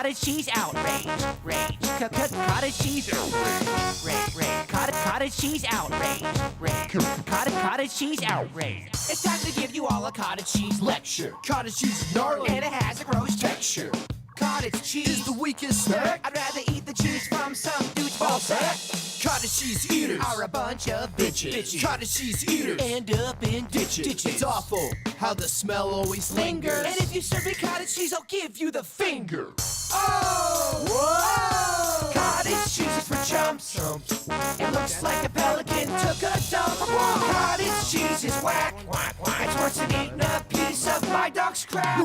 Cottage cheese outrage. Rage. Cottage cheese outrage. Rage. Cottage cheese outrage. Rage. Cottage cheese outrage. It's time to give you all a cottage cheese lecture. Cottage cheese is gnarly And it has a gross texture. Cottage cheese is the weakest snack. I'd rather eat the cheese from some dude's ball sack. Cottage cheese eaters Are a bunch of bitches. Cottage cheese eaters End up in ditches. It's awful how the smell always lingers. And if you serve me cottage cheese, I'll give you the finger. Oh! Whoa! Cottage cheese is for chumps. It looks like a pelican took a dump. Cottage cheese is whack. It's worse than eating a piece of my dog's crap.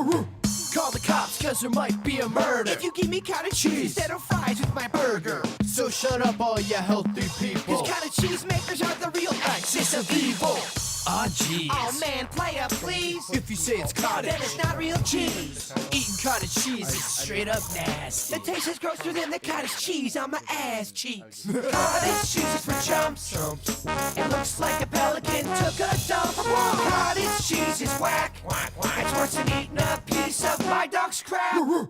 Call the cops cause there might be a murder. If you give me cottage cheese instead of fries with my burger. So shut up all you healthy people. Cause cottage cheese makers are the real axis of evil. Ah, jeez. Oh man, play up please. If you say it's cottage, Then it's not real cheese. eating cottage cheese is straight up nasty. The taste is grosser than the cottage cheese on my ass cheeks. Cottage cheese is for chumps. It looks like a pelican took a dump. Cottage cheese is whack. It's worse than eating a piece of my dog's crap.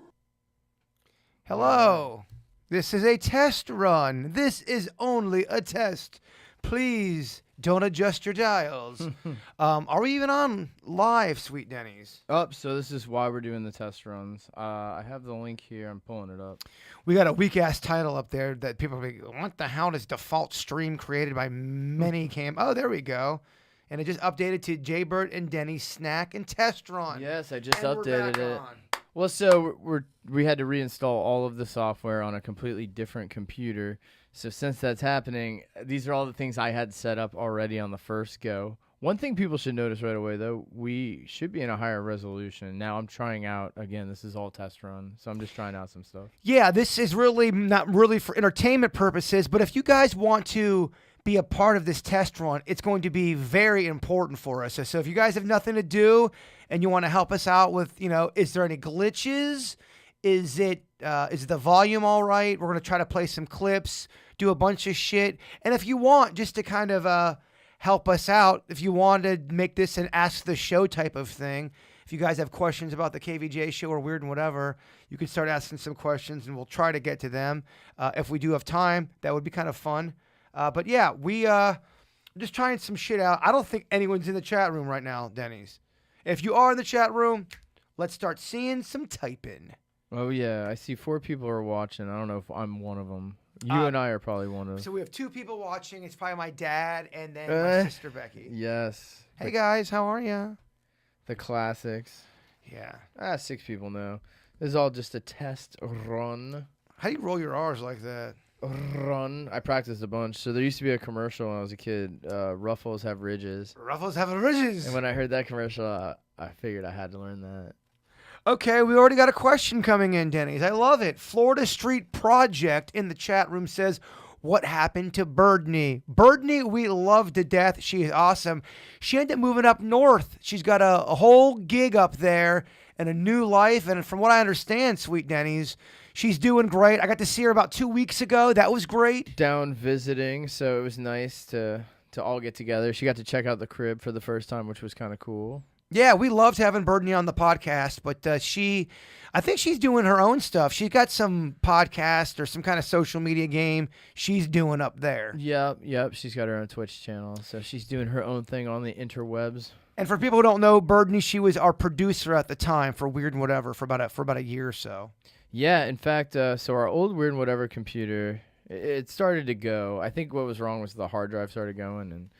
Hello. This is a test run. This is only a test. Please don't adjust your dials. Are we even on live, Sweet Dennys? So this is why we're doing the test runs. I have the link here. I'm pulling it up. We got a weak-ass title up there that people are like, what the hell is default stream created by Minicam? Oh, there we go. And it just updated to Jbird and Dennys snack and test run. Yes, I just And we're updated back it. on. Well, so we had to reinstall all of the software on a completely different computer. So since that's happening, these are all the things I had set up already on the first go. One thing people should notice right away, though, we should be in a higher resolution. Now I'm trying out, again, this is all test run, so I'm just trying out some stuff. Yeah, this is really not really for entertainment purposes, but if you guys want to be a part of this test run, it's going to be very important for us. So if you guys have nothing to do and you want to help us out with, is there any glitches? Is the volume all right? We're going to try to play some clips, do a bunch of shit. And if you want just to kind of help us out, if you want to make this an Ask the Show type of thing, if you guys have questions about the KVJ show or Weird and Whatever, you can start asking some questions and we'll try to get to them. If we do have time, that would be kind of fun. But yeah, we just trying some shit out. I don't think anyone's in the chat room right now, Dennys. If you are in the chat room, let's start seeing some typing. Oh, yeah, I see 4 people are watching. I don't know if I'm one of them. You and I are probably one of them. So we have 2 people watching. It's probably my dad and then my sister Becky. Yes. Hey guys, how are you? The classics. Yeah. 6 people know. This is all just a test run. How do you roll your R's like that? Run. I practiced a bunch. So there used to be a commercial when I was a kid. Ruffles have ridges. Ruffles have ridges. And when I heard that commercial, I figured I had to learn that. Okay, we already got a question coming in, Dennys. I love it. Florida Street Project in the chat room says, what happened to Birdney? Birdney, we love to death. She is awesome. She ended up moving up north. She's got a whole gig up there and a new life. And from what I understand, Sweet Dennys, she's doing great. I got to see her about 2 weeks ago. That was great. Down visiting, so it was nice to all get together. She got to check out the crib for the first time, which was kind of cool. Yeah, we loved having Birdney on the podcast, but I think she's doing her own stuff. She's got some podcast or some kind of social media game she's doing up there. Yep. She's got her own Twitch channel, so she's doing her own thing on the interwebs. And for people who don't know, Birdney, she was our producer at the time for Weird and Whatever for about a year or so. Yeah, in fact, so our old Weird and Whatever computer, it started to go. I think what was wrong was the hard drive started going, and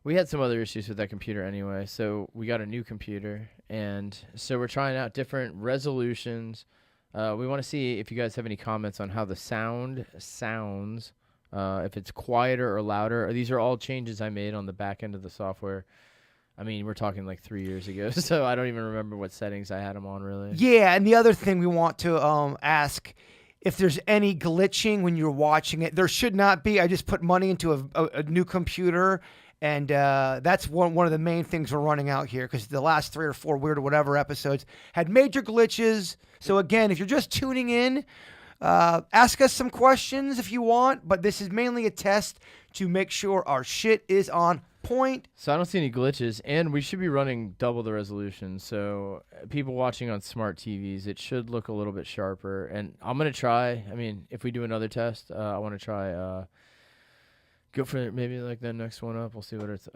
we had some other issues with that computer anyway, so we got a new computer, and so we're trying out different resolutions. We want to see if you guys have any comments on how the sound sounds, if it's quieter or louder. These are all changes I made on the back end of the software. I mean, we're talking like 3 years ago, so I don't even remember what settings I had them on, really. Yeah, and the other thing we want to ask, if there's any glitching when you're watching it. There should not be. I just put money into a new computer. And that's one of the main things we're running out here because the last 3 or 4 Weird or Whatever episodes had major glitches. So, again, if you're just tuning in, ask us some questions if you want. But this is mainly a test to make sure our shit is on point. So I don't see any glitches, and we should be running double the resolution. So people watching on smart TVs, it should look a little bit sharper. And I'm gonna try. I mean, if we do another test, I want to try. Go for maybe like the next one up. We'll see what it's.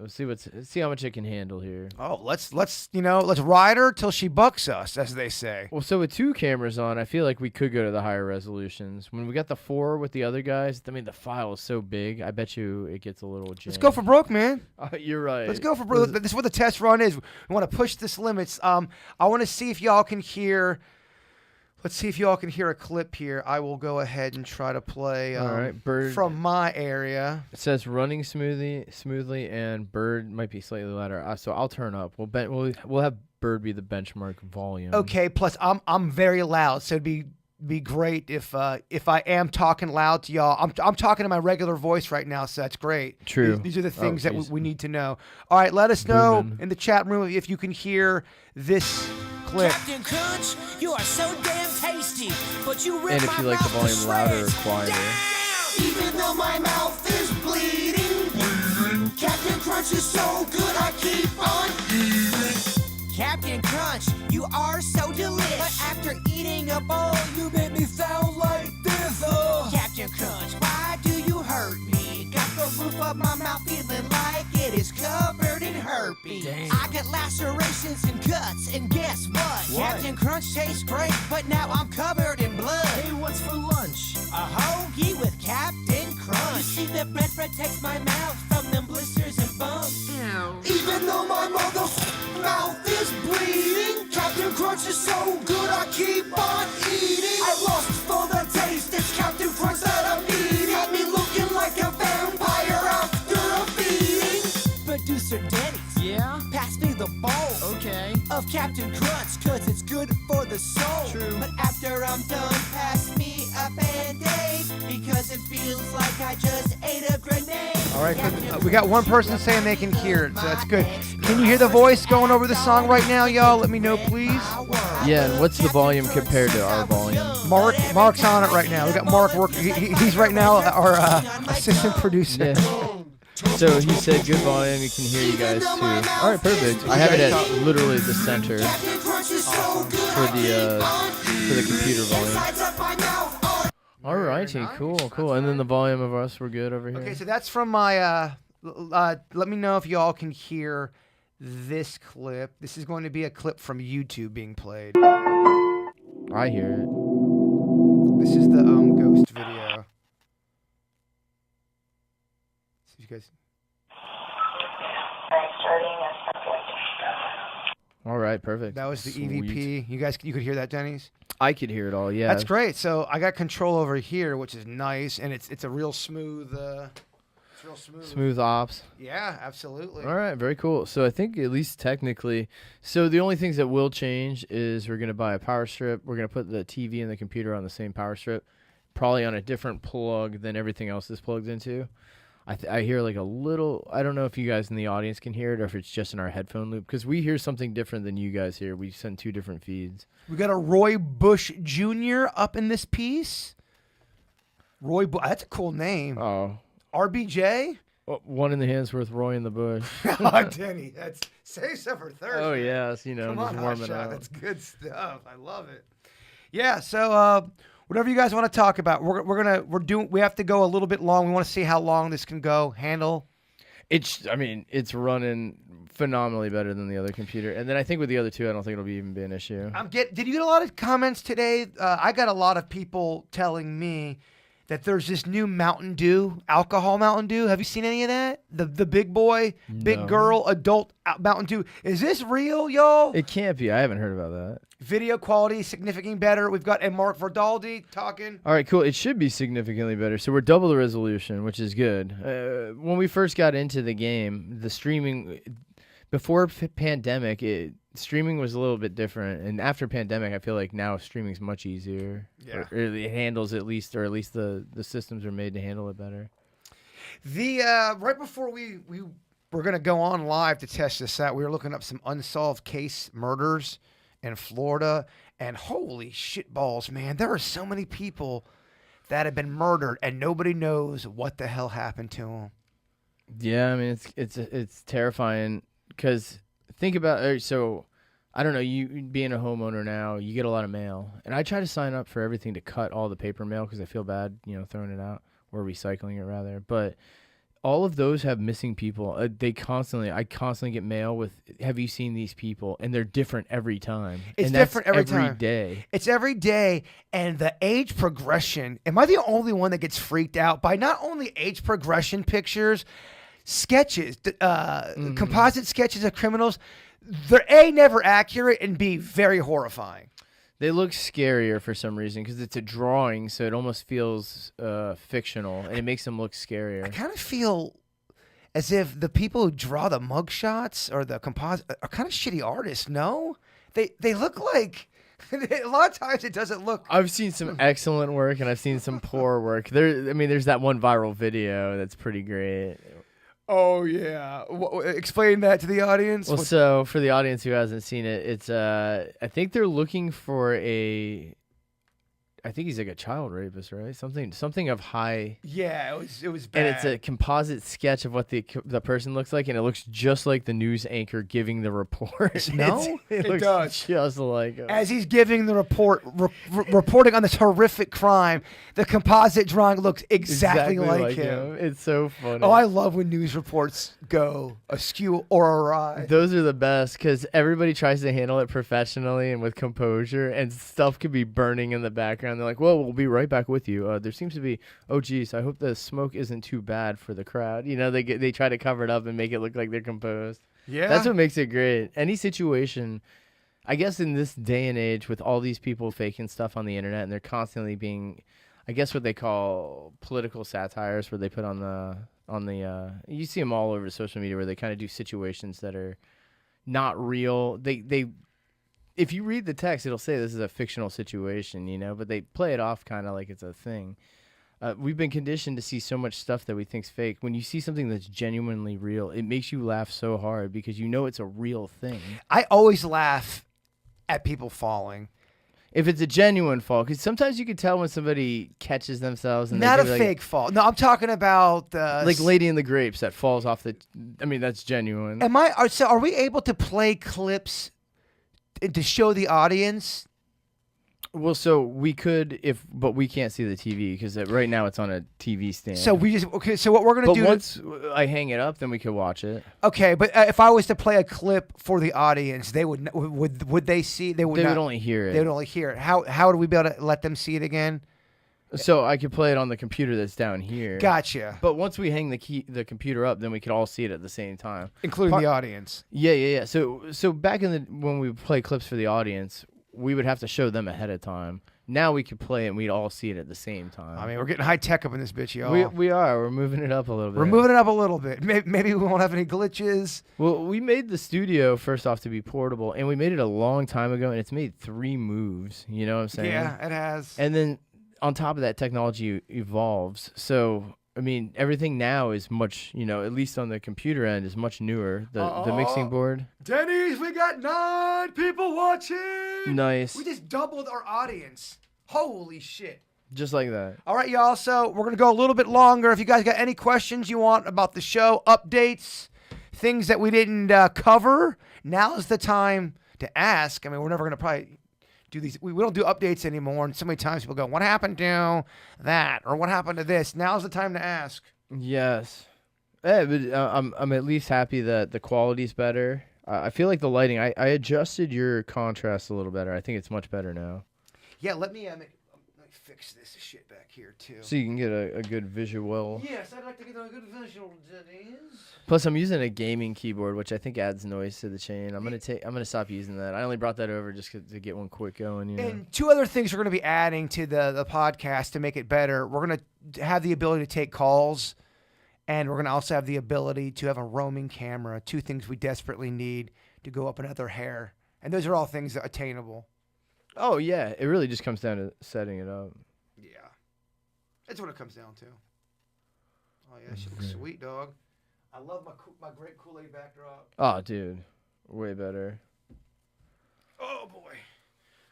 See how much it can handle here. Oh, let's ride her till she bucks us, as they say. Well, so with 2 cameras on, I feel like we could go to the higher resolutions. When we got the 4 with the other guys, I mean, the file is so big. I bet you it gets a little jammed. Let's go for broke, man. You're right. Let's go for broke. This is what the test run is. We want to push this limits. I want to see if y'all can hear. Let's see if y'all can hear a clip here. I will go ahead and try to play All right, Bird. from my area. It says running smoothly, and Bird might be slightly louder. So I'll turn up. We'll have Bird be the benchmark volume. Okay. Plus, I'm very loud, so it'd be great if I am talking loud to y'all. I'm talking in my regular voice right now, so that's great. True. These are the things that geez. we need to know. All right, let us know Booming. in the chat room if you can hear this clip. Captain Crunch, you are so damn tasty, but you rip And if my you like the mouth to volume louder or shreds. quieter. Down! Even though my mouth is bleeding, Captain Crunch is so good I keep on eating. Captain Crunch, you are so delicious, but after eating a bowl, you make me sound like this. Captain Crunch, why do you hurt me? Got the roof of my mouth feeling like it is covered in herpes. Damn. I got lacerations and cuts, and guess what? Captain Crunch tastes great, but now I'm covered in blood. Hey, what's for lunch? A hoagie with Captain Crunch. You see, the bread protects my mouth from them blisters and bumps. Even though my mouth is bleeding, Captain Crunch is so good I keep on eating. I lost for the taste, it's Captain Crunch that I'm eating. Had me looking like a vampire after a feeding. Producer Dennys, Yeah? pass me the bowl Okay. of Captain Crunch, cause it's good for the soul. True. But after I'm done, pass me a Band-Aid, because it feels like I just ate a grenade. All right, we got one person saying they can hear it, so that's good. Can you hear the voice going over the song right now, y'all? Let me know, please. Yeah, and what's the volume compared to our volume? Mark's on it right now. We got Mark working. He's right now our assistant producer. Yeah. So he said good volume. You can hear you guys too. All right, perfect. I have it at literally the center for the computer volume. All righty, cool. And then the volume of us, we're good over here. Okay, so that's from my. Let me know if y'all can hear this clip. This is going to be a clip from YouTube being played. I hear it. This is the ghost video. So you guys. All right, perfect. That was the Sweet. EVP. You could hear that, Dennys? I could hear it all. Yeah. That's great. So I got control over here, which is nice, and it's a real smooth. It's real smooth. Smooth ops. Yeah, absolutely. All right, very cool. So I think at least technically, so the only things that will change is we're gonna buy a power strip. We're gonna put the TV and the computer on the same power strip, probably on a different plug than everything else is plugged into. I hear like a little. I don't know if you guys in the audience can hear it or if it's just in our headphone loop, because we hear something different than you guys hear. We send 2 different feeds. We got a Roy Bush Jr. up in this piece. That's a cool name. Oh. RBJ. Well, one in the hand's worth Roy in the bush. Oh, Denny, that's save some for Thursday. Oh yes, you know, Come just on, warming Hotshot, up. that's good stuff. I love it. Yeah, so whatever you guys want to talk about, we have to go a little bit long. We want to see how long this can go. Handle. It's running phenomenally better than the other computer, and then I think with the other 2, I don't think it'll even be an issue. Did you get a lot of comments today? I got a lot of people telling me that there's this new Mountain Dew, alcohol Mountain Dew. Have you seen any of that? The big boy, big No. girl, adult Mountain Dew. Is this real, y'all? It can't be. I haven't heard about that. Video quality significantly better. We've got Mark Verdaldi talking. All right, cool. It should be significantly better. So we're double the resolution, which is good. When we first got into the game, the streaming before pandemic, streaming was a little bit different, and after pandemic, I feel like now streaming's much easier. Yeah. Or it handles at least the systems are made to handle it better. Right before we were gonna go on live to test this out, we were looking up some unsolved case murders in Florida, and holy shit balls, man, there are so many people that have been murdered, and nobody knows what the hell happened to them. Yeah, I mean it's terrifying because think about so I don't know, you being a homeowner now, you get a lot of mail, and I try to sign up for everything to cut all the paper mail because I feel bad, throwing it out or recycling it rather. But all of those have missing people. I constantly get mail with, have you seen these people? And they're different every time. It's and different that's every time. day. It's every day, and the age progression. Am I the only one that gets freaked out by not only age progression pictures, sketches, composite sketches of criminals? They're A, never accurate, and B, very horrifying. They look scarier for some reason because it's a drawing, so it almost feels fictional, and it makes them look scarier. I kind of feel as if the people who draw the mugshots or the composite are kind of shitty artists. No, they look like a lot of times it doesn't look. I've seen some excellent work, and I've seen some poor work. There's that one viral video that's pretty great. Oh yeah, explain that to the audience. Well, so for the audience who hasn't seen it, it's I think they're looking for I think he's like a child rapist, right? Something of high. Yeah, it was bad. And it's a composite sketch of what the person looks like, and it looks just like the news anchor giving the report. No, it looks does just like him. As he's giving the report, reporting on this horrific crime. The composite drawing looks exactly like him. It's so funny. Oh, I love when news reports go askew or awry. Those are the best because everybody tries to handle it professionally and with composure, and stuff could be burning in the background. They're like, well, we'll be right back with you. There seems to be, oh, geez, I hope the smoke isn't too bad for the crowd. They try to cover it up and make it look like they're composed. Yeah. That's what makes it great. Any situation, I guess in this day and age with all these people faking stuff on the internet, and they're constantly being, I guess what they call political satires, where they put on the you see them all over social media where they kind of do situations that are not real. They if you read the text, it'll say this is a fictional situation, but they play it off kind of like it's a thing. We've been conditioned to see so much stuff that we think's fake. When you see something that's genuinely real, it makes you laugh so hard because it's a real thing. I always laugh at people falling. If it's a genuine fall, because sometimes you can tell when somebody catches themselves. And Not they a do fake fall. No, I'm talking about like Lady in the Grapes that falls off the. I mean, that's genuine. Are we able to play clips to show the audience? Well, so we could, but we can't see the TV because right now it's on a TV stand. So So what we're gonna do? But once I hang it up, then we could watch it. Okay, but if I was to play a clip for the audience, they would they see? They would only hear it. They would only hear it. How do we be able to let them see it again? So I could play it on the computer that's down here. Gotcha. But once we hang the computer up, then we could all see it at the same time, including the audience. Yeah. So back when we play clips for the audience, we would have to show them ahead of time. Now we could play it and we'd all see it at the same time. I mean, we're getting high tech up in this bitch, y'all. We are. We're moving it up a little bit. We're moving it up a little bit. Maybe we won't have any glitches. Well, we made the studio first off to be portable, and we made it a long time ago, and it's made 3 moves. You know what I'm saying? Yeah, it has. And then on top of that, technology evolves. So, I mean, everything now is much, at least on the computer end, is much newer. The mixing board. Dennys, we got 9 people watching. Nice. We just doubled our audience. Holy shit. Just like that. All right, y'all. So we're going to go a little bit longer. If you guys got any questions you want about the show, updates, things that we didn't cover, now is the time to ask. I mean, we're never going to probably do these. We don't do updates anymore. And so many times people go, what happened to that? Or what happened to this? Now's the time to ask. Yes. But I'm at least happy that the quality's better. I feel like the lighting, I adjusted your contrast a little better. I think it's much better now. Yeah, let me fix this shit back here, too. So you can get a good visual. Yes, I'd like to get a good visual, Denny's. Plus, I'm using a gaming keyboard, which I think adds noise to the chain. I'm gonna stop using that. I only brought that over just to get one quick going. And 2 other things we're gonna be adding to the podcast to make it better. We're gonna have the ability to take calls, and we're gonna also have the ability to have a roaming camera. 2 things we desperately need to go up another hair, and those are all things that are attainable. Oh yeah, it really just comes down to setting it up. Yeah, that's what it comes down to. Oh yeah, she looks sweet, dog. I love my great Kool-Aid backdrop. Oh, dude, way better. Oh boy.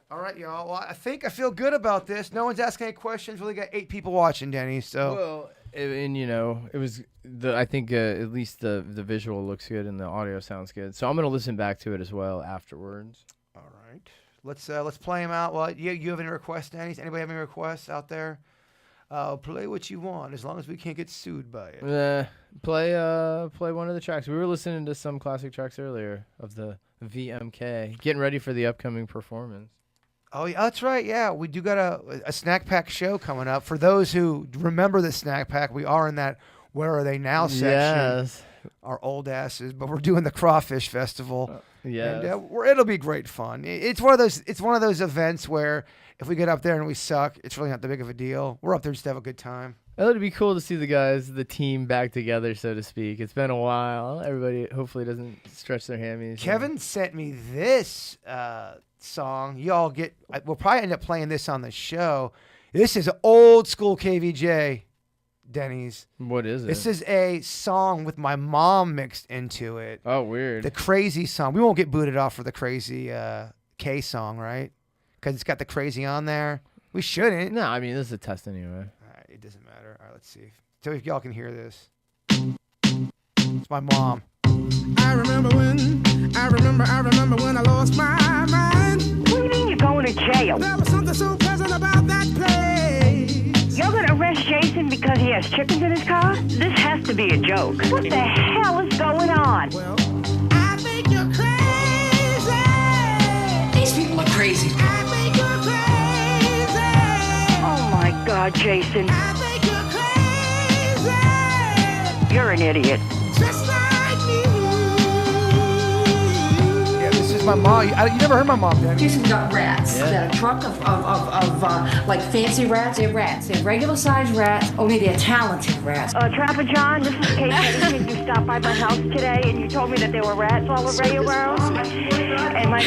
All right, y'all. Well, I think I feel good about this. No one's asking any questions. We only got 8 people watching, Denny. So. Well, And you know, it was I think at least the visual looks good and the audio sounds good. So I'm gonna listen back to it as well afterwards. All right. Let's play him out. Well, you have any requests, Dennys? Anybody have any requests out there? Play what you want, as long as we can't get sued by it. Play one of the tracks. We were listening to some classic tracks earlier of the VMK, getting ready for the upcoming performance. Oh, yeah, that's right. Yeah, we do got a Snack Pack show coming up. For those who remember the Snack Pack, we are in that Where Are They Now section. Yes. Our old asses, but we're doing the Crawfish Festival. Yeah. And it'll be great fun. It's one of those events where if we get up there and we suck, it's really not that big of a deal. We're up there just to have a good time. It would be cool to see the team back together, so to speak. It's been a while. Everybody hopefully doesn't stretch their hammies. Kevin sent me this song. We'll probably end up playing this on the show. This is old school KVJ, Dennys. What is it? This is a song with my mom mixed into it. Oh, weird. The Crazy song. We won't get booted off for the Crazy K song, right? Because it's got the Crazy on there. We shouldn't. No, I mean, this is a test anyway. All right, it doesn't matter. All right, let's see. So if y'all can hear this. It's my mom. I remember when I lost my mind. What do you mean you're going to jail? There was something so pleasant about that place. You're going to arrest Jason because he has chickens in his car? This has to be a joke. What the hell is going on? Well, I think you're crazy. These people are crazy. I think you're crazy. Oh my God, Jason. I think you're crazy. You're an idiot. Just like me. Yeah, this is my mom. You never heard my mom, Dennys. Jason's got rats. Yeah. They're a truck of like fancy rats. They're rats. They're regular sized rats, only they're talented rats. Trapper John, this is Kate Edison. You stopped by my house today and you told me that there were rats all over your world. And my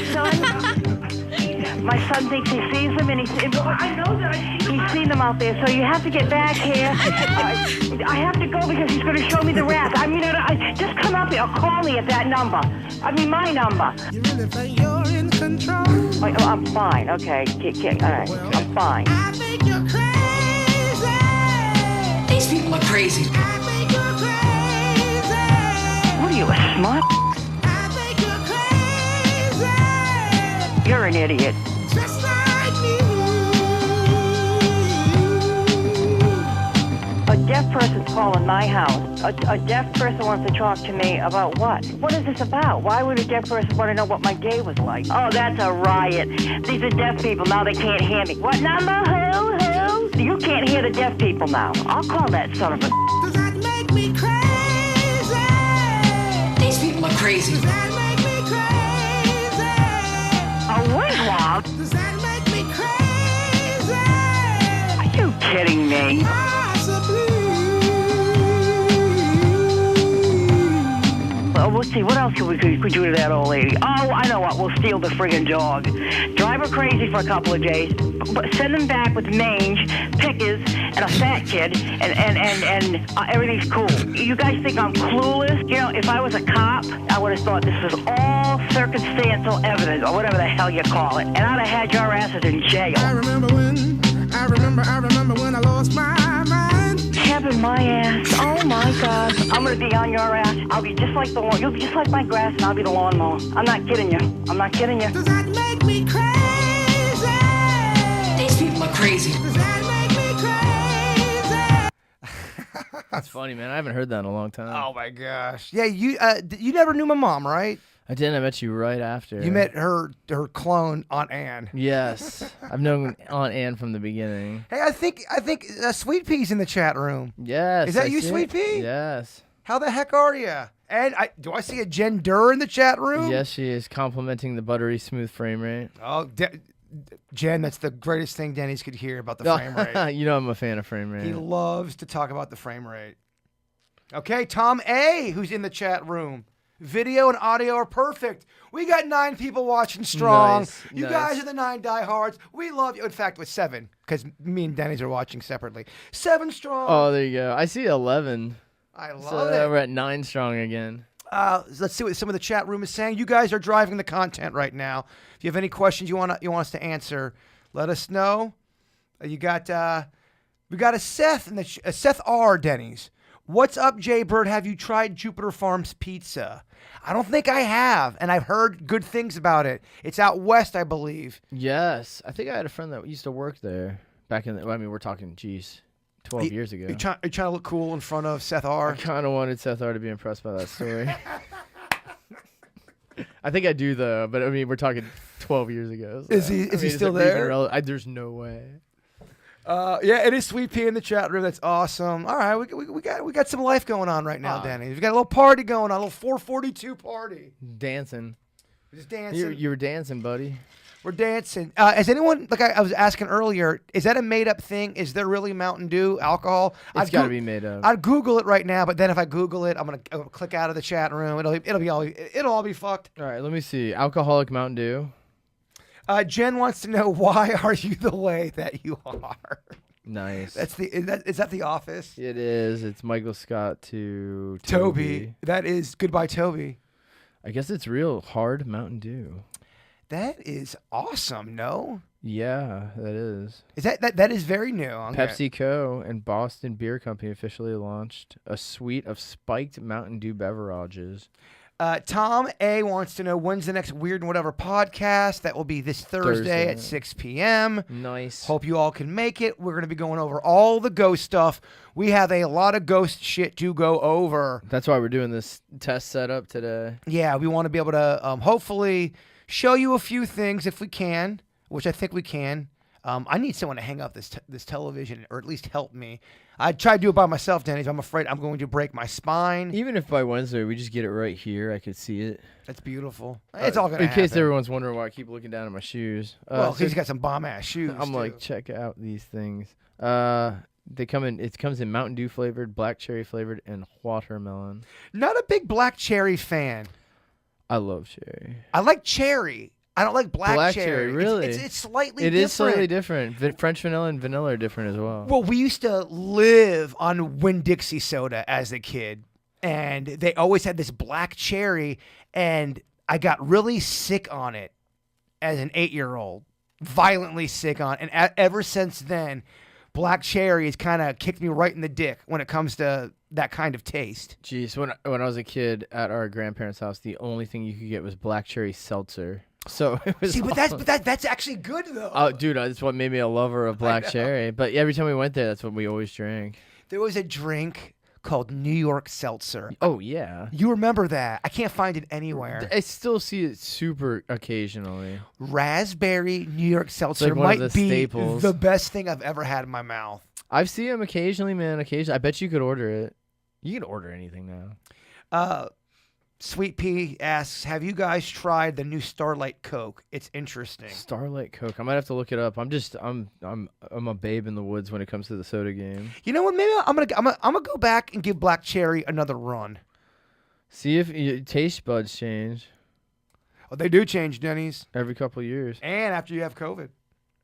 son thinks he sees them and he's seen them out there. So you have to get back here. I have to go because he's going to show me the rats. I mean, just come up here or call me at that number. I mean, my number. You really think you're in control? Oh, I'm fine. Okay. All right. I'm fine. I think you're crazy. These people are crazy. I think you're crazy. What are you, a smart? I think you're crazy. You're an idiot. Just like me. A deaf person's calling my house. A deaf person wants to talk to me about what? What is this about? Why would a deaf person want to know what my day was like? Oh, that's a riot. These are deaf people. Now they can't hear me. What number? Who? You can't hear the deaf people now. I'll call that son of a... Does that make me crazy? These people are crazy. Does that make me crazy? A wigwam? Does that make me crazy? Are you kidding me? Possibly. Well, we'll see. What else could we do to that old lady? Oh, I know what. We'll steal the friggin' dog. Drive her crazy for a couple of days. But send them back with mange, pickers, and a fat kid, and everything's cool. You guys think I'm clueless? You know, if I was a cop, I would have thought this was all circumstantial evidence, or whatever the hell you call it. And I'd have had your asses in jail. I remember when I lost my mind. Heaven, my ass. Oh, my God. I'm going to be on your ass. I'll be just like the lawn. You'll be just like my grass, and I'll be the lawnmower. I'm not kidding you. Does that make me crazy? These people are crazy. Does that make me crazy? That's funny, man. I haven't heard that in a long time. Oh my gosh. Yeah, you never knew my mom, right? I didn't. I met you right after. You met her clone, Aunt Ann. Yes. I've known Aunt Ann from the beginning. Hey, I think Sweet Pea's in the chat room. Yes. Is that I you, see Sweet it. Pea? Yes. How the heck are you? And do I see a Jen Durr in the chat room? Yes, she is complimenting the buttery smooth frame rate. Oh, Jen, that's the greatest thing Dennys could hear about the frame rate. You know I'm a fan of frame rate. He loves to talk about the frame rate. Okay, Tom A., who's in the chat room. Video and audio are perfect. We got 9 people watching strong. Nice, You nice. guys are the 9 diehards. We love you. In fact, with 7, because me and Dennys are watching separately. 7 strong. Oh, there you go. I see 11. I love So it. we're at 9 strong again. Let's see what some of the chat room is saying. You guys are driving the content right now. If you have any questions you want us to answer, let us know. You got We got a Seth in the Seth R. Dennys. What's up, Jbird? Have you tried Jupiter Farms pizza? I don't think I have, and I've heard good things about it. It's out west, I believe. Yes, I think I had a friend that used to work there back in. I mean, we're talking, 12 years ago. Are you trying to look cool in front of Seth R? I kind of wanted Seth R to be impressed by that story. I think I do though, but I mean, we're talking 12 years ago. So. Is he still there? There's no way. Yeah, it is Sweet Pea in the chat room. That's awesome. All right, we got some life going on right now, Danny. We got a little party going on, a little 442 party. Dancing. We're just dancing. You were dancing, buddy. We're dancing. Has anyone, like I was asking earlier, is that a made-up thing? Is there really Mountain Dew alcohol? It's got to be made up. I'd Google it right now, but then if I Google it, I'm gonna click out of the chat room. It'll all be fucked. All right, let me see. Alcoholic Mountain Dew. Jen wants to know, why are you the way that you are? Nice. Is that The Office? It is. It's Michael Scott to Toby. That is Goodbye, Toby. I guess it's real hard Mountain Dew. That is awesome. No. Yeah, that is. Is that is very new. PepsiCo and Boston Beer Company officially launched a suite of spiked Mountain Dew beverages. Tom A wants to know, when's the next Weird and Whatever podcast? That will be this Thursday at 6 p.m. Nice. Hope you all can make it. We're going to be going over all the ghost stuff. We have a lot of ghost shit to go over. That's why we're doing this test setup today. Yeah, we want to be able to hopefully show you a few things if we can, which I think we can. I need someone to hang up this television, or at least help me. I tried to do it by myself, Denny. I'm afraid I'm going to break my spine. Even if by Wednesday we just get it right here, I could see it. That's beautiful. It's all gonna happen. In case happen. everyone's wondering why I keep looking down at my shoes. Well, because he's got some bomb ass shoes. I'm too. like, check out these things. They come in. It comes in Mountain Dew flavored, black cherry flavored, and watermelon. Not a big black cherry fan. I love cherry. I like cherry. I don't like black cherry. Really? It's slightly different. It is slightly different. French vanilla and vanilla are different as well. Well, we used to live on Winn-Dixie soda as a kid, and they always had this black cherry, and I got really sick on it as an 8-year-old. Violently sick on it. And ever since then, black cherry has kind of kicked me right in the dick when it comes to that kind of taste. Jeez, when I was a kid at our grandparents' house, the only thing you could get was black cherry seltzer. So it was that's actually good though. Oh, dude, that's what made me a lover of black cherry. But every time we went there, that's what we always drank. There was a drink called New York Seltzer. Oh yeah, you remember that? I can't find it anywhere. I still see it super occasionally. Raspberry New York Seltzer like might be staples. the best thing I've ever had in my mouth. I've seen them occasionally, man. Occasionally, I bet you could order it. You can order anything now. Sweet Pea asks, have you guys tried the new Starlight Coke? It's interesting. Starlight Coke. I might have to look it up. I'm a babe in the woods when it comes to the soda game. You know what? Maybe I'm gonna go back and give Black Cherry another run. See if your taste buds change. Oh, they do change, Denny's. Every couple of years. And after you have COVID.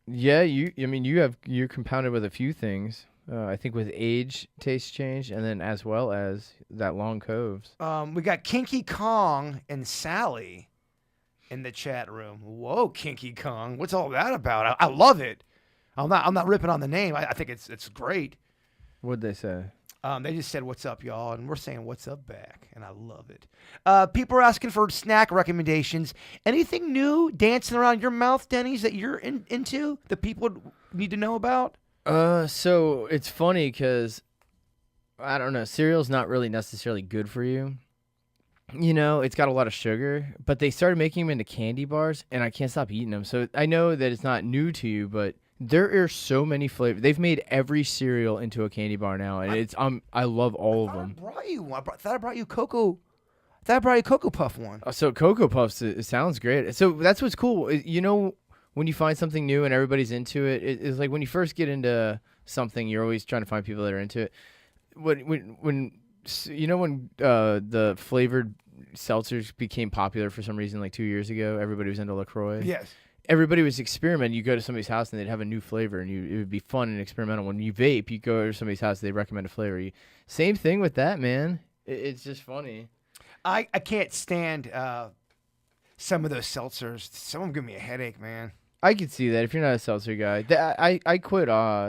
Yeah, you're compounded with a few things. I think with age, taste change, and then as well as that long coves. We got Kinky Kong and Sally in the chat room. Whoa, Kinky Kong! What's all that about? I love it. I'm not ripping on the name. I think it's great. What'd they say? They just said, "What's up, y'all?" and we're saying, "What's up, back?" and I love it. People are asking for snack recommendations. Anything new dancing around your mouth, Denny's, that you're into that people need to know about? So it's funny because, I don't know, cereal's not really necessarily good for you. You know, it's got a lot of sugar, but they started making them into candy bars, and I can't stop eating them. So I know that it's not new to you, but there are so many flavors. They've made every cereal into a candy bar now, and I love all of them. I brought you one. I thought I brought you Cocoa. I thought I brought you Cocoa Puff one. So Cocoa Puffs, it sounds great. So that's what's cool. You know, when you find something new and everybody's into it, it's like when you first get into something, you're always trying to find people that are into it. When the flavored seltzers became popular for some reason, like 2 years ago, everybody was into LaCroix. Yes. Everybody was experimenting. You go to somebody's house and they'd have a new flavor, and it would be fun and experimental. When you vape, you go to somebody's house, they recommend a flavor. Same thing with that, man. It's just funny. I can't stand some of those seltzers. Some of them give me a headache, man. I could see that if you're not a seltzer guy. I quit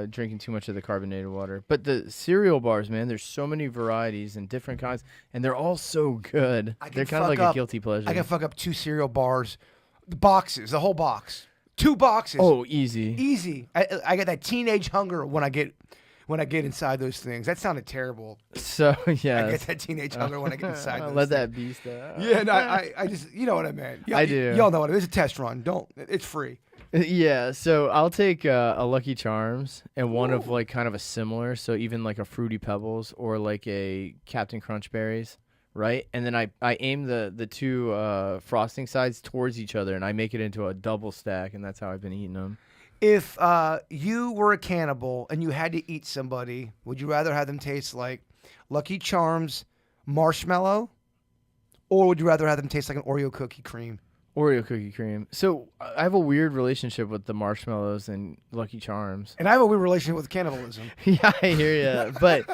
drinking too much of the carbonated water. But the cereal bars, man, there's so many varieties and different kinds, and they're all so good. They're kind of like a guilty pleasure. I can fuck up 2 cereal bars, the boxes, the whole box, 2 boxes. Oh, easy. Easy. I get that teenage hunger when I get inside those things. That sounded terrible. So yeah, I get that teenage hunger when I get inside those let things. that beast out. Yeah, no, I just, you know what I meant. I do. Y'all know what it is. It's a test run. It's free. Yeah, so I'll take a Lucky Charms and one of like kind of a similar, so even like a Fruity Pebbles or like a Captain Crunch Berries, right? And then I aim the 2 frosting sides towards each other and I make it into a double stack, and that's how I've been eating them. If you were a cannibal and you had to eat somebody, would you rather have them taste like Lucky Charms marshmallow, or would you rather have them taste like an Oreo cookie cream? Oreo cookie cream. So I have a weird relationship with the marshmallows and Lucky Charms. And I have a weird relationship with cannibalism. Yeah, I hear you. But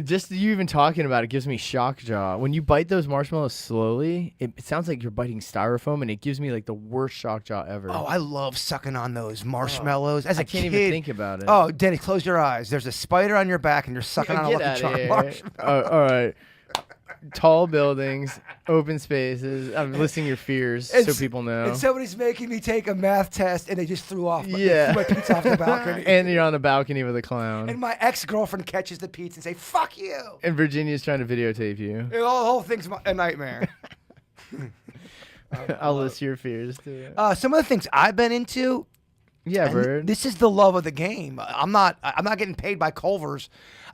just you even talking about it gives me shock jaw. When you bite those marshmallows slowly, it sounds like you're biting styrofoam, and it gives me like the worst shock jaw ever. Oh, I love sucking on those marshmallows. As a I can't kid, even think about it. Oh, Denny, close your eyes. There's a spider on your back, and you're sucking on a Get Lucky outta Charm here. marshmallow. Oh, all right. Tall buildings, open spaces. I'm listing your fears so people know. And somebody's making me take a math test, and they just threw off Yeah. threw my pizza off the balcony. And you're on the balcony with a clown. And my ex-girlfriend catches the pizza and say, "Fuck you!" And Virginia's trying to videotape you. And the whole thing's a nightmare. I'll list your fears too. Some of the things I've been into. Yeah, and Bird. This is the love of the game. I'm not getting paid by Culver's.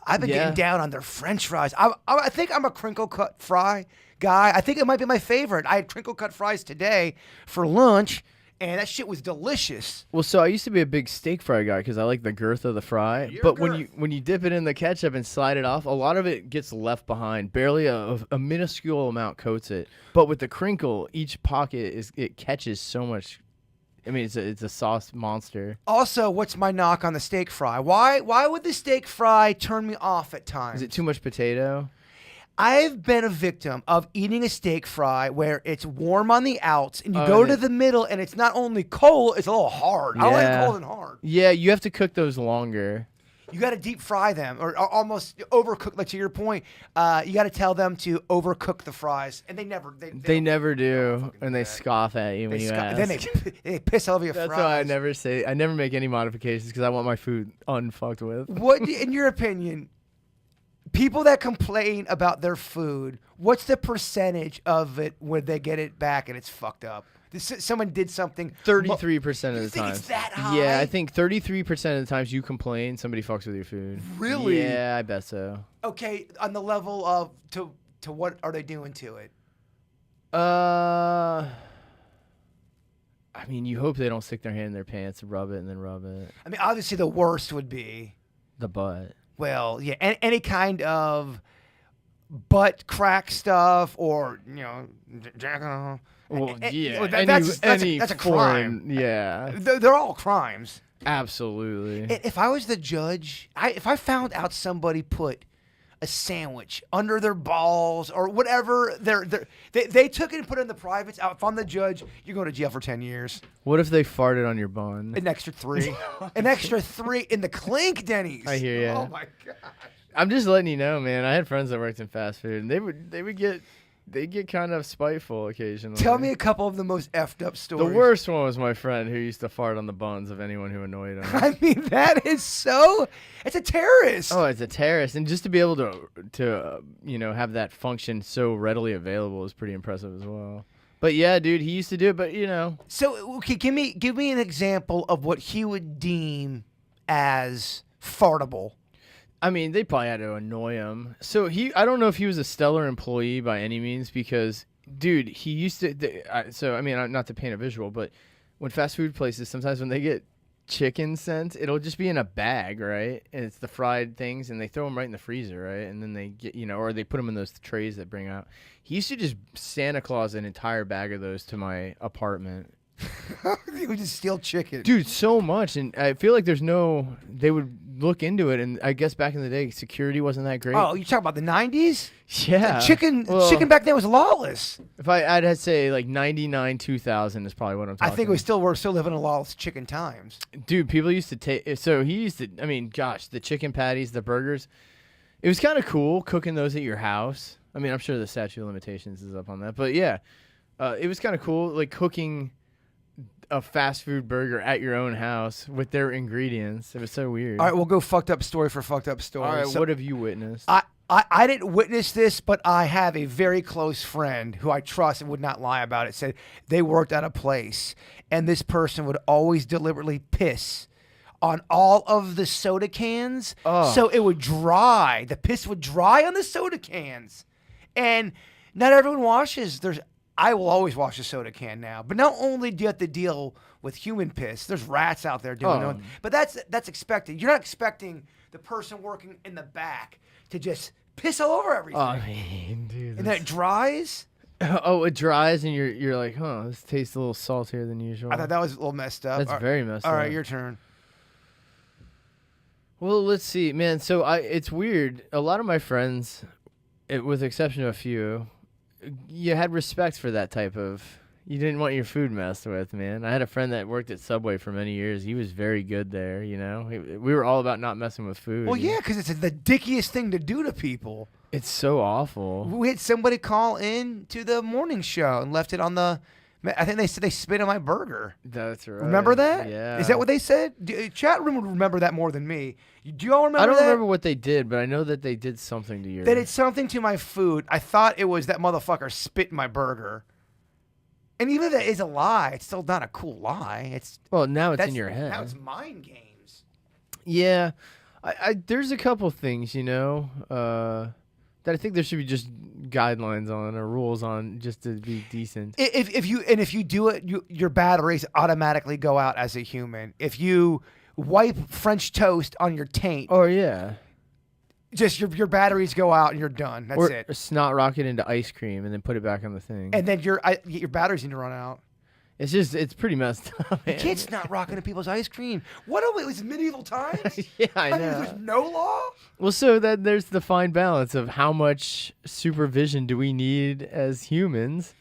I've been getting down on their French fries. I think I'm a crinkle cut fry guy. I think it might be my favorite. I had crinkle cut fries today for lunch, and that shit was delicious. Well, so I used to be a big steak fry guy because I like the girth of the fry. But when you dip it in the ketchup and slide it off, a lot of it gets left behind. Barely a minuscule amount coats it. But with the crinkle, each pocket it catches so much. I mean, it's a sauce monster. Also, what's my knock on the steak fry? Why would the steak fry turn me off at times? Is it too much potato? I've been a victim of eating a steak fry where it's warm on the outs and you go to the middle and it's not only cold, it's a little hard. I like it cold and hard. Yeah, you have to cook those longer. You got to deep fry them or almost overcook. Like to your point, you got to tell them to overcook the fries, and they never. They never do, and they scoff at you when you ask. Then they piss all over your fries. That's why I never make any modifications because I want my food unfucked with. What, in your opinion, people that complain about their food, what's the percentage of it where they get it back and it's fucked up? Someone did something. 33% of the time. It's that high? Yeah, I think 33% of the times you complain, somebody fucks with your food. Really? Yeah, I bet so. Okay, on the level of to what are they doing to it? I mean, you hope they don't stick their hand in their pants and rub it and then rub it. I mean, obviously the worst would be the butt. Well, yeah, any kind of butt crack stuff or jacking off. Well, yeah, that's a crime. Yeah, they're all crimes. Absolutely. If I was the judge, if I found out somebody put a sandwich under their balls or whatever, they took it and put it in the privates. If I'm the judge, you're going to jail for 10 years. What if they farted on your bun? An extra 3. An extra 3 in the clink, Dennys. I hear you. Oh my god. I'm just letting you know, man. I had friends that worked in fast food, and they get kind of spiteful occasionally. Tell me a couple of the most effed up stories. The worst one was my friend who used to fart on the buns of anyone who annoyed him. I mean, that is so. It's a terrorist. Oh, it's a terrorist, and just to be able to have that function so readily available is pretty impressive as well. But yeah, dude, he used to do it. But So okay, give me an example of what he would deem as fartable. I mean, they probably had to annoy him. So I don't know if he was a stellar employee by any means because, dude, he used to. Not to paint a visual, but when fast food places, sometimes when they get chicken sent, it'll just be in a bag, right? And it's the fried things, and they throw them right in the freezer, right? And then they get, or they put them in those trays that bring out. He used to just Santa Claus an entire bag of those to my apartment. You would just steal chicken. Dude, so much, and I feel like they would look into it, and I guess back in the day, security wasn't that great. Oh, you talking about the 90s? yeah. Chicken back then was lawless. If I'd have to say like 99, 2000 is probably what I'm talking. I think we're still living in lawless chicken times. Dude, people used to take. So he used to. I mean, gosh, the chicken patties, the burgers. It was kind of cool cooking those at your house. I mean, I'm sure the statute of limitations is up on that, but yeah, it was kind of cool, like cooking a fast food burger at your own house with their ingredients. It was so weird. All right, we'll go fucked up story for fucked up story. All right, So what have you witnessed? I didn't witness this, but I have a very close friend who I trust and would not lie about it. Said they worked at a place, and this person would always deliberately piss on all of the soda cans, so it would dry. The piss would dry on the soda cans, and not everyone washes. I will always wash a soda can now. But not only do you have to deal with human piss, there's rats out there doing it. But that's expected. You're not expecting the person working in the back to just piss all over everything. Oh, man, dude. And then it dries. Oh, it dries, and you're like, huh, this tastes a little saltier than usual. I thought that was a little messed up. That's very messed up. All right, your turn. Well, let's see, man. So it's weird. A lot of my friends, with the exception of a few, you had respect for that type of. You didn't want your food messed with, man. I had a friend that worked at Subway for many years. He was very good there, you know. We were all about not messing with food. Well, yeah, because it's the dickiest thing to do to people. It's so awful. We had somebody call in to the morning show and left it on the. I think they said they spit on my burger. That's right. Remember that? Yeah. Is that what they said? Chat room would remember that more than me. Do you all remember that? I don't remember what they did, but I know that they did something to yours. They did something to my food. I thought it was that motherfucker spit in my burger. And even if that is a lie, it's still not a cool lie. Well, now it's in your head. Now it's mind games. Yeah. There's a couple things, you know, that I think there should be just guidelines on or rules on just to be decent. If you do it, your batteries automatically go out as a human. If you wipe French toast on your taint, Oh, yeah. just your batteries go out and you're done. That's Or it. snot rocket into ice cream and then put it back on the thing. And then your batteries need to run out. It's pretty messed up, man. Kids not rocking into people's ice cream. What are we? It was medieval times. Yeah, I know. mean, there's no law. Well, so then there's the fine balance of how much supervision do we need as humans.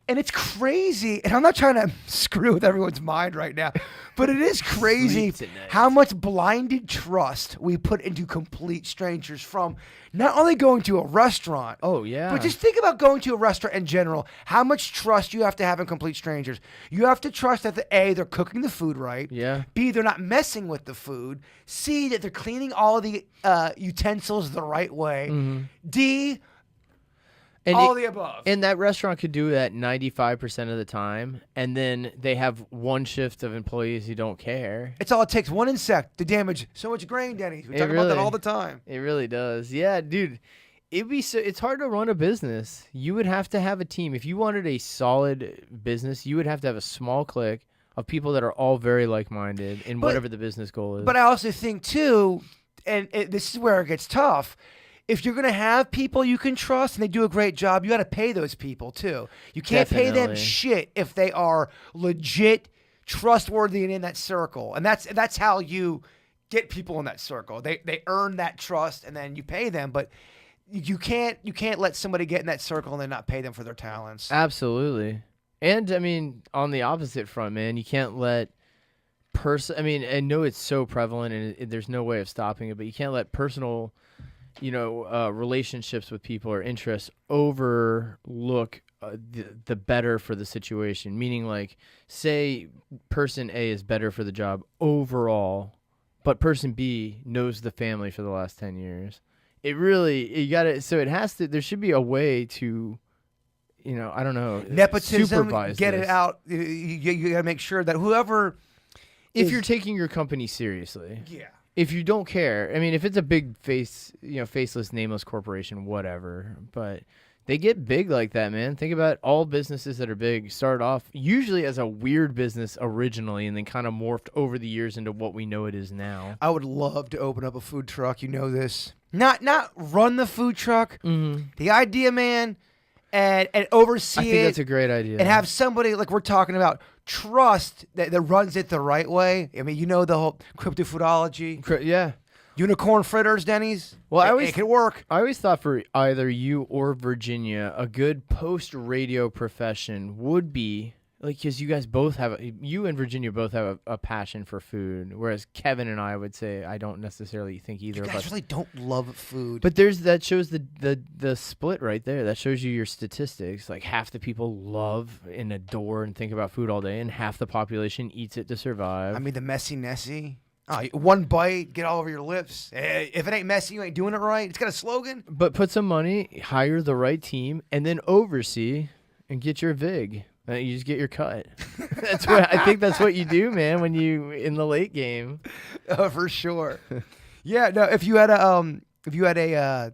And it's crazy. And I'm not trying to screw with everyone's mind right now, but it is crazy how much blinded trust we put into complete strangers from not only going to a restaurant. Oh, yeah. But just think about going to a restaurant in general. How much trust you have to have in complete strangers. You have to trust that they're cooking the food right. Yeah. B, they're not messing with the food. C, that they're cleaning all of the utensils the right way. Mm-hmm. D, And all the above. And that restaurant could do that 95% of the time, and then they have one shift of employees who don't care. It's all it takes. One insect to damage so much grain, Dennys. We talk about that all the time. It really does. Yeah, dude. It's hard to run a business. You would have to have a team. If you wanted a solid business, you would have to have a small clique of people that are all very like-minded in whatever the business goal is. But I also think, too, and this is where it gets tough, if you're going to have people you can trust and they do a great job, you got to pay those people, too. You can't pay them Definitely. shit if they are legit, trustworthy, and in that circle. And that's how you get people in that circle. They earn that trust, and then you pay them. But you can't let somebody get in that circle and then not pay them for their talents. Absolutely. And, I mean, on the opposite front, man, you can't let I know it's so prevalent, and there's no way of stopping it, but you can't let personal relationships with people or interests overlook the better for the situation. Meaning, like, say person A is better for the job overall, but person B knows the family for the last 10 years. There should be a way to, I don't know, Nepotism, supervise get this. it out. You got to make sure that whoever... If you're taking your company seriously. Yeah. If you don't care, I mean, if it's a big faceless, nameless corporation, whatever, but they get big like that, man. Think about all businesses that are big start off usually as a weird business originally and then kind of morphed over the years into what we know it is now. I would love to open up a food truck. You know this. Not run the food truck. Mm-hmm. The idea, man, and oversee I think it. that's a great idea. And have somebody like we're talking about trust that runs it the right way. I mean, you know the whole cryptofoodology, Yeah. unicorn fritters, Dennys. Well, it could work. I always thought for either you or Virginia, a good post-radio profession would be like, because you guys both have, you and Virginia both have a passion for food, whereas Kevin and I would say I don't necessarily think either You of guys us. really don't love food. But that shows the split right there. That shows you your statistics. Like half the people love and adore and think about food all day, and half the population eats it to survive. I mean, the messy Nessie. Oh, one bite, get all over your lips. If it ain't messy, you ain't doing it right. It's got a slogan. But put some money, hire the right team, and then oversee and get your vig. You just get your cut. That's what I think. That's what you do, man. When you in the late game. Oh, for sure. Yeah. No. If you had a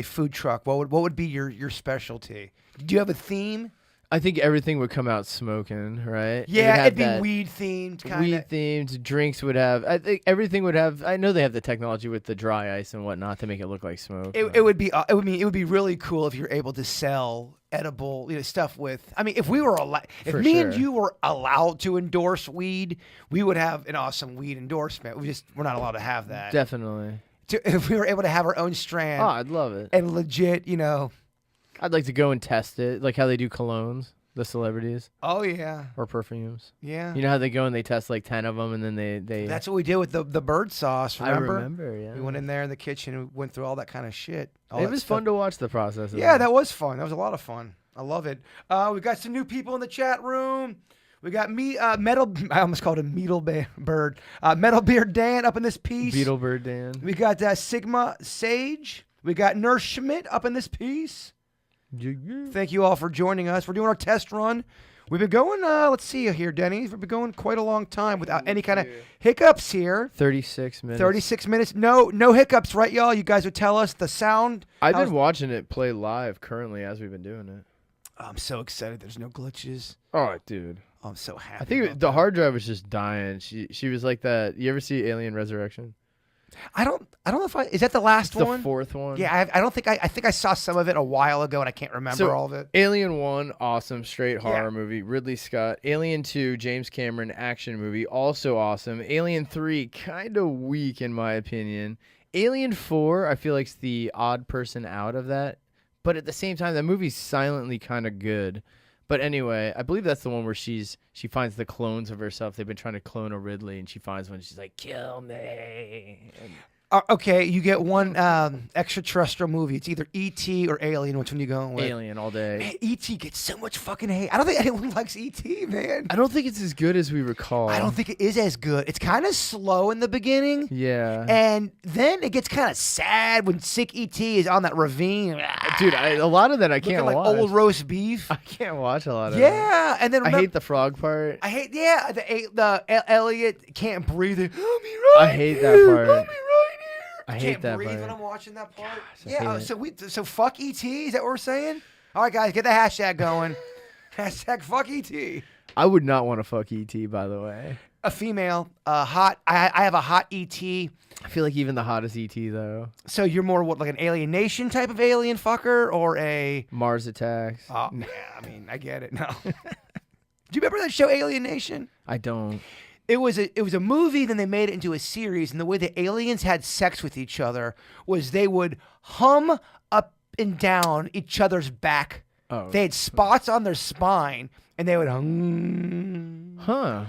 food truck, what would be your specialty? Do you have a theme? I think everything would come out smoking, right? Yeah, it'd be weed themed. Weed themed. Drinks would have. I think everything would have. I know they have the technology with the dry ice and whatnot to make it look like smoke. It would be. It would be really cool if you're able to sell edible, stuff with. I mean, if we were if For me sure. and you were allowed to endorse weed, we would have an awesome weed endorsement. We're not allowed to have that. Definitely. If we were able to have our own strand. Oh, I'd love it. And legit, I'd like to go and test it, like how they do colognes, the celebrities. Oh yeah. Or perfumes. Yeah. You know how they go and they test like 10 of them, and then they. That's what we did with the bird sauce. Remember? I remember. Yeah. We went in there in the kitchen and went through all that kind of shit. It was fun to watch the process. Yeah, that was fun. That was a lot of fun. I love it. We got some new people in the chat room. We got Metal. I almost called him Bird. Metal Beard Dan up in this piece. Beetlebird Dan. We got Sigma Sage. We got Nurse Schmidt up in this piece. Thank you all for joining us. We're doing our test run. We've been going, let's see here, Dennys. We've been going quite a long time without any kind of hiccups here. 36 minutes. 36 minutes. No hiccups, right, y'all? You guys would tell us the sound. I've been watching it play live currently as we've been doing it. I'm so excited. There's no glitches. Oh, dude. I'm so happy. I think the hard drive was just dying. She was like that. You ever see Alien Resurrection? I don't know if is that the last one? The fourth one. Yeah, I don't think I think I saw some of it a while ago and I can't remember all of it. Alien 1, awesome, straight horror movie. Ridley Scott. Alien 2, James Cameron, action movie, also awesome. Alien 3, kind of weak in my opinion. Alien 4, I feel like's the odd person out of that. But at the same time, that movie's silently kind of good. But anyway, I believe that's the one where she finds the clones of herself. They've been trying to clone a Ridley, and she finds one. And she's like, "Kill me." Okay, you get one extraterrestrial movie. It's either E.T. or Alien. Which one you going with? Alien all day. Man, E.T. gets so much fucking hate. I don't think anyone likes E.T., man. I don't think it's as good as we recall. I don't think it is as good. It's kind of slow in the beginning. Yeah. And then it gets kind of sad when sick E.T. is on that ravine. Dude, a lot of that I can't like watch. old roast beef. I can't watch a lot of it. Yeah, and then I hate the frog part. I hate the Elliot can't breathe. Let me right I hate that here. part. Let me right here. I hate that breathe part. when I'm watching that part. Gosh, I hate it. So fuck ET. Is that what we're saying? All right, guys, get the hashtag going. Hashtag fuck ET. I would not want to fuck ET, by the way. A female, hot. I have a hot ET. I feel like even the hottest ET though. So you're more what, like an Alienation type of alien fucker, or a Mars Attacks. Oh yeah, I mean I get it now. Do you remember that show Alienation? I don't. It was a movie, then they made it into a series, and the way the aliens had sex with each other was they would hum up and down each other's back. Oh, They had spots on their spine, and they would hum. Huh.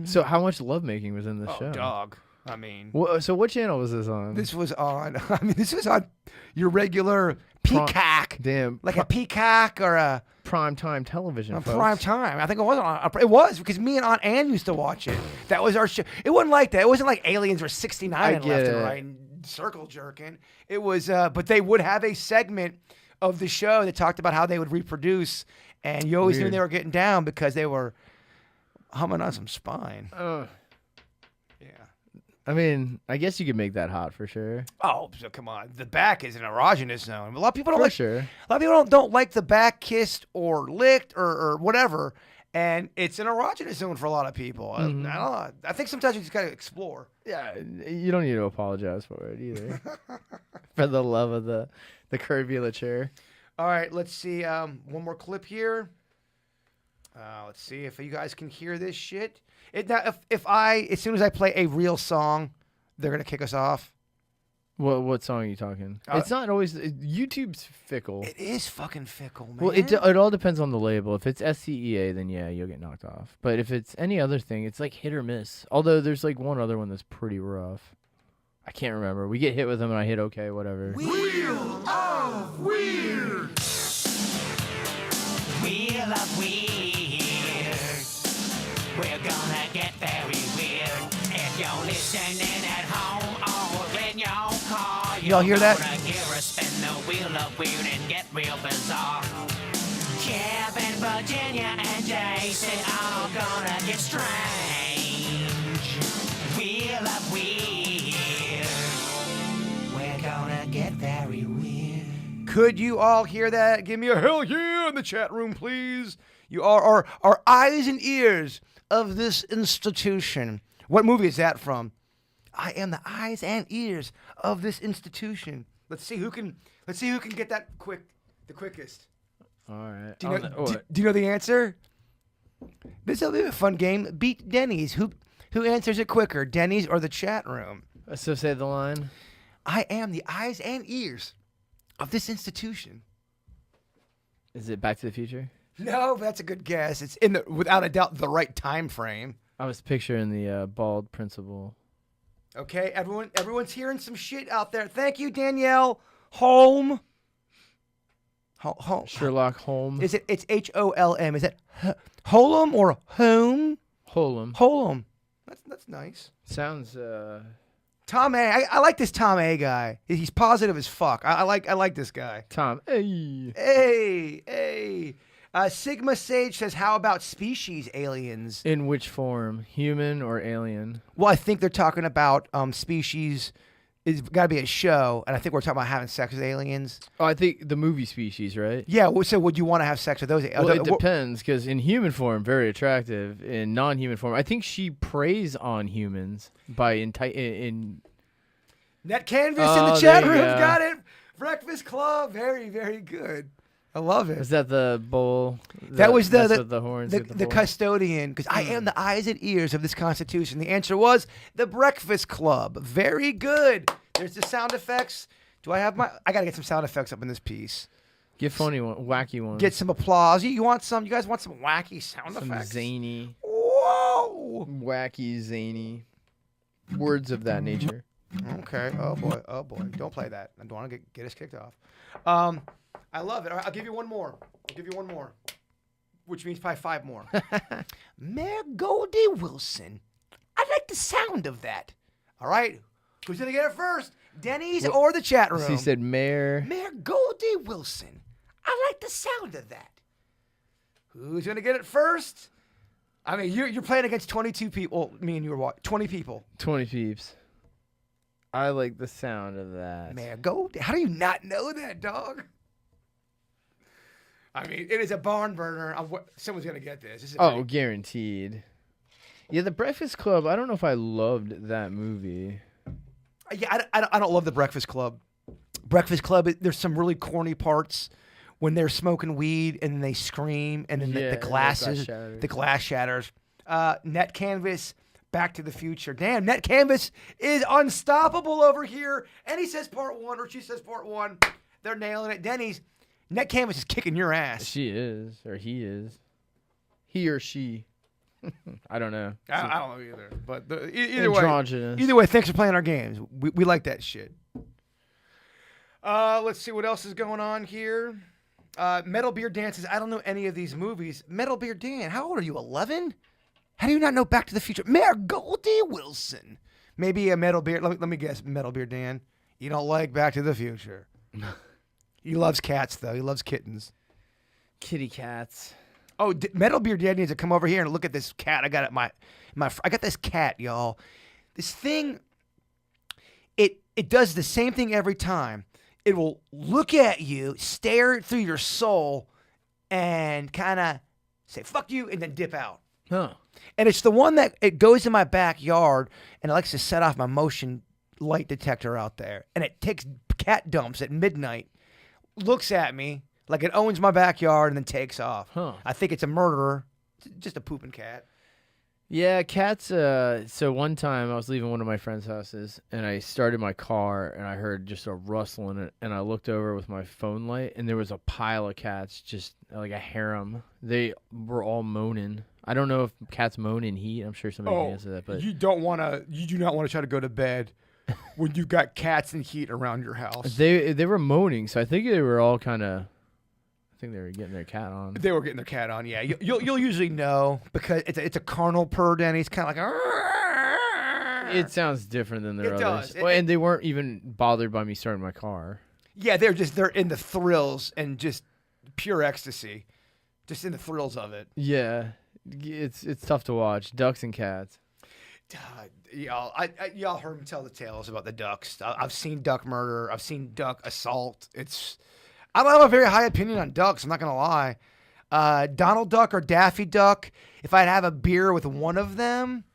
So how much lovemaking was in this show? Dog. I mean, So what channel was this on? this was on. I mean, this was on your regular Peacock. Damn. Like a Peacock or a primetime television. on folks. prime time. I think it was on. It was because me and Aunt Ann used to watch it. That was our show. It wasn't like that. It wasn't like aliens were 69 and get left and it. right and circle jerking. It was, but they would have a segment of the show that talked about how they would reproduce, and you always knew Weird. they were getting down because they were humming on some spine. Ugh. Yeah. I mean, I guess you could make that hot for sure. Oh, so come on. The back is an erogenous zone. A lot of people don't For like. sure. A lot of people don't like the back kissed or licked or whatever, and it's an erogenous zone for a lot of people. I don't know. I think sometimes you just gotta explore. Yeah, you don't need to apologize for it either. For the love of the curvulature. All right, let's see. One more clip here. Let's see if you guys can hear this shit. Now, as soon as I play a real song, they're gonna kick us off. What song are you talking? It's not always YouTube's fickle. It is fucking fickle, man. Well, it all depends on the label. If it's SCEA, then yeah, you'll get knocked off. But if it's any other thing, it's like hit or miss. Although there's like one other one that's pretty rough. I can't remember. We get hit with them and I hit okay, whatever. Wheel of Weird. Wheel of Weird. We're gonna get very weird. If you're listening at home or in your car, y'all hear that? Gonna hear us spin the wheel of weird and get real bizarre. Kevin, Virginia, and Jason are gonna get strange. Wheel of Weird. We're gonna get very weird. Could you all hear that? Give me a hell yeah in the chat room, please. You are our eyes and ears of this institution. What movie is that from? I am the eyes and ears of this institution. Let's see who can get that the quickest. All right. Do you know the answer? This will be a fun game. Beat Dennys. Who answers it quicker, Dennys or the chat room? So say the line. I am the eyes and ears of this institution. Is it Back to the Future? No, that's a good guess. It's without a doubt the right time frame. I was picturing the bald principal. Okay, everyone's hearing some shit out there. Thank you, Danielle. Home. Sherlock Holmes. Is it? It's Holm. Is it Holm or home? Holm. Holm. That's nice. Sounds. Tom A. I like this Tom A. guy. He's positive as fuck. I like this guy. Tom. Hey. Hey. Sigma Sage says, "How about species aliens?" In which form, human or alien? Well, I think they're talking about species. It's got to be a show, and I think we're talking about having sex with aliens. Oh, I think the movie Species, right? Yeah. So, would you want to have sex with those? Well, it depends, because in human form, very attractive. In non-human form, I think she preys on humans by in. Net Canvas in the chat room. Go. Got it. Breakfast Club. Very, very good. I love it. Was that the bull? That was the horns. The custodian, because I am the eyes and ears of this Constitution. The answer was the Breakfast Club. Very good. There's the sound effects. Do I have my? I gotta get some sound effects up in this piece. Get funny one, wacky one. Get some applause. You want some? You guys want some wacky sound some effects? Zany. Whoa. Wacky, zany. Words of that nature. Okay. Oh boy. Don't play that. I don't want to get us kicked off. I love it. All right, I'll give you one more. Which means probably 5 more. Mayor Goldie Wilson. I like the sound of that. All right. Who's going to get it first? Dennys or the chat room? He said Mayor Goldie Wilson. I like the sound of that. Who's going to get it first? I mean, you're playing against 22 people. Me and you were 20 people. 20 peeps. I like the sound of that. Mayor Goldie. How do you not know that, dog? I mean, it is a barn burner. Someone's going to get this. Guaranteed. Yeah, The Breakfast Club, I don't know if I loved that movie. Yeah, I don't love The Breakfast Club. Breakfast Club, there's some really corny parts when they're smoking weed and then they scream and then the glass shatters. Net Canvas, Back to the Future. Damn, Net Canvas is unstoppable over here. And he says part 1 or she says part 1. They're nailing it. Dennys. Net Canvas is kicking your ass. She is, or he is. He or she. I don't know. I don't know either. But either way, thanks for playing our games. We like that shit. Let's see what else is going on here. Metal Beard Dan says, I don't know any of these movies. Metal Beard Dan, how old are you, 11? How do you not know Back to the Future? Mayor Goldie Wilson. Maybe a Metal Beard. Let me guess, Metal Beard Dan. You don't like Back to the Future. He loves cats, though. He loves kittens. Kitty cats. Oh, Metal Beard Dad needs to come over here and look at this cat. I got it. I got this cat, y'all. This thing, it does the same thing every time. It will look at you, stare through your soul, and kind of say "fuck you" and then dip out. Huh. And it's the one that it goes in my backyard and it likes to set off my motion light detector out there, and it takes cat dumps at midnight. Looks at me Like it owns my backyard and then takes off. Huh. I think it's a murderer. It's just a pooping cat. Yeah, cats. So one time I was leaving one of my friends' houses, and I started my car, and I heard just a rustle in it, and I looked over with my phone light, and there was a pile of cats, just like a harem. They were all moaning. I don't know if cats moan in heat. I'm sure somebody can answer that, but you do not want to try to go to bed when you've got cats in heat around your house. they were moaning, so I think they were all kind of. I think they were getting their cat on. They were getting their cat on, yeah. You'll usually know because it's a carnal purr, Denny. It's kind of like. It sounds different than their It others. does. Well, and they weren't even bothered by me starting my car. Yeah, they're in the thrills and just pure ecstasy, just in the thrills of it. Yeah, it's tough to watch. Ducks and cats. Y'all heard me tell the tales about the ducks. I've seen duck murder. I've seen duck assault. I don't have a very high opinion on ducks. I'm not gonna lie. Donald Duck or Daffy Duck. If I'd have a beer with one of them,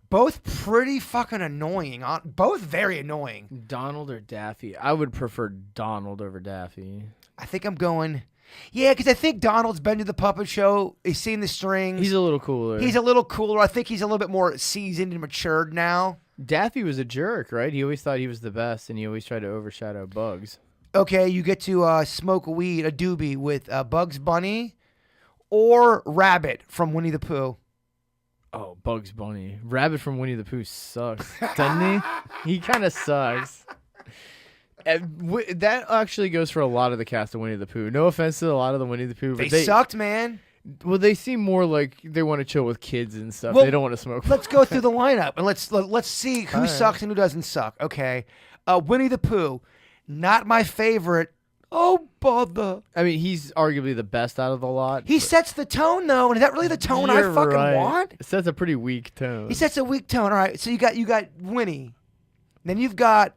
both pretty fucking annoying. Both very annoying. Donald or Daffy? I would prefer Donald over Daffy. I think I'm going. Yeah, because I think Donald's been to the puppet show. He's seen the strings. He's a little cooler. He's a little cooler. I think he's a little bit more seasoned and matured now. Daffy was a jerk, right? He always thought he was the best, and he always tried to overshadow Bugs. Okay, you get to smoke a weed, a doobie, with Bugs Bunny or Rabbit from Winnie the Pooh. Oh, Bugs Bunny. Rabbit from Winnie the Pooh sucks, doesn't he? He kind of sucks. That actually goes for a lot of the cast of Winnie the Pooh. No offense to a lot of the Winnie the Pooh, but They sucked, man. Well, they seem more like they want to chill with kids and stuff. Well, they don't want to smoke. Let's go through the lineup and let's see who sucks and who doesn't suck. Okay, Winnie the Pooh, not my favorite. Oh, bother. I mean, he's arguably the best out of the lot. He sets the tone, though, and is that really the tone I You're fucking right. want? It sets a pretty weak tone. He sets a weak tone. All right, so you got Winnie. Then you've got,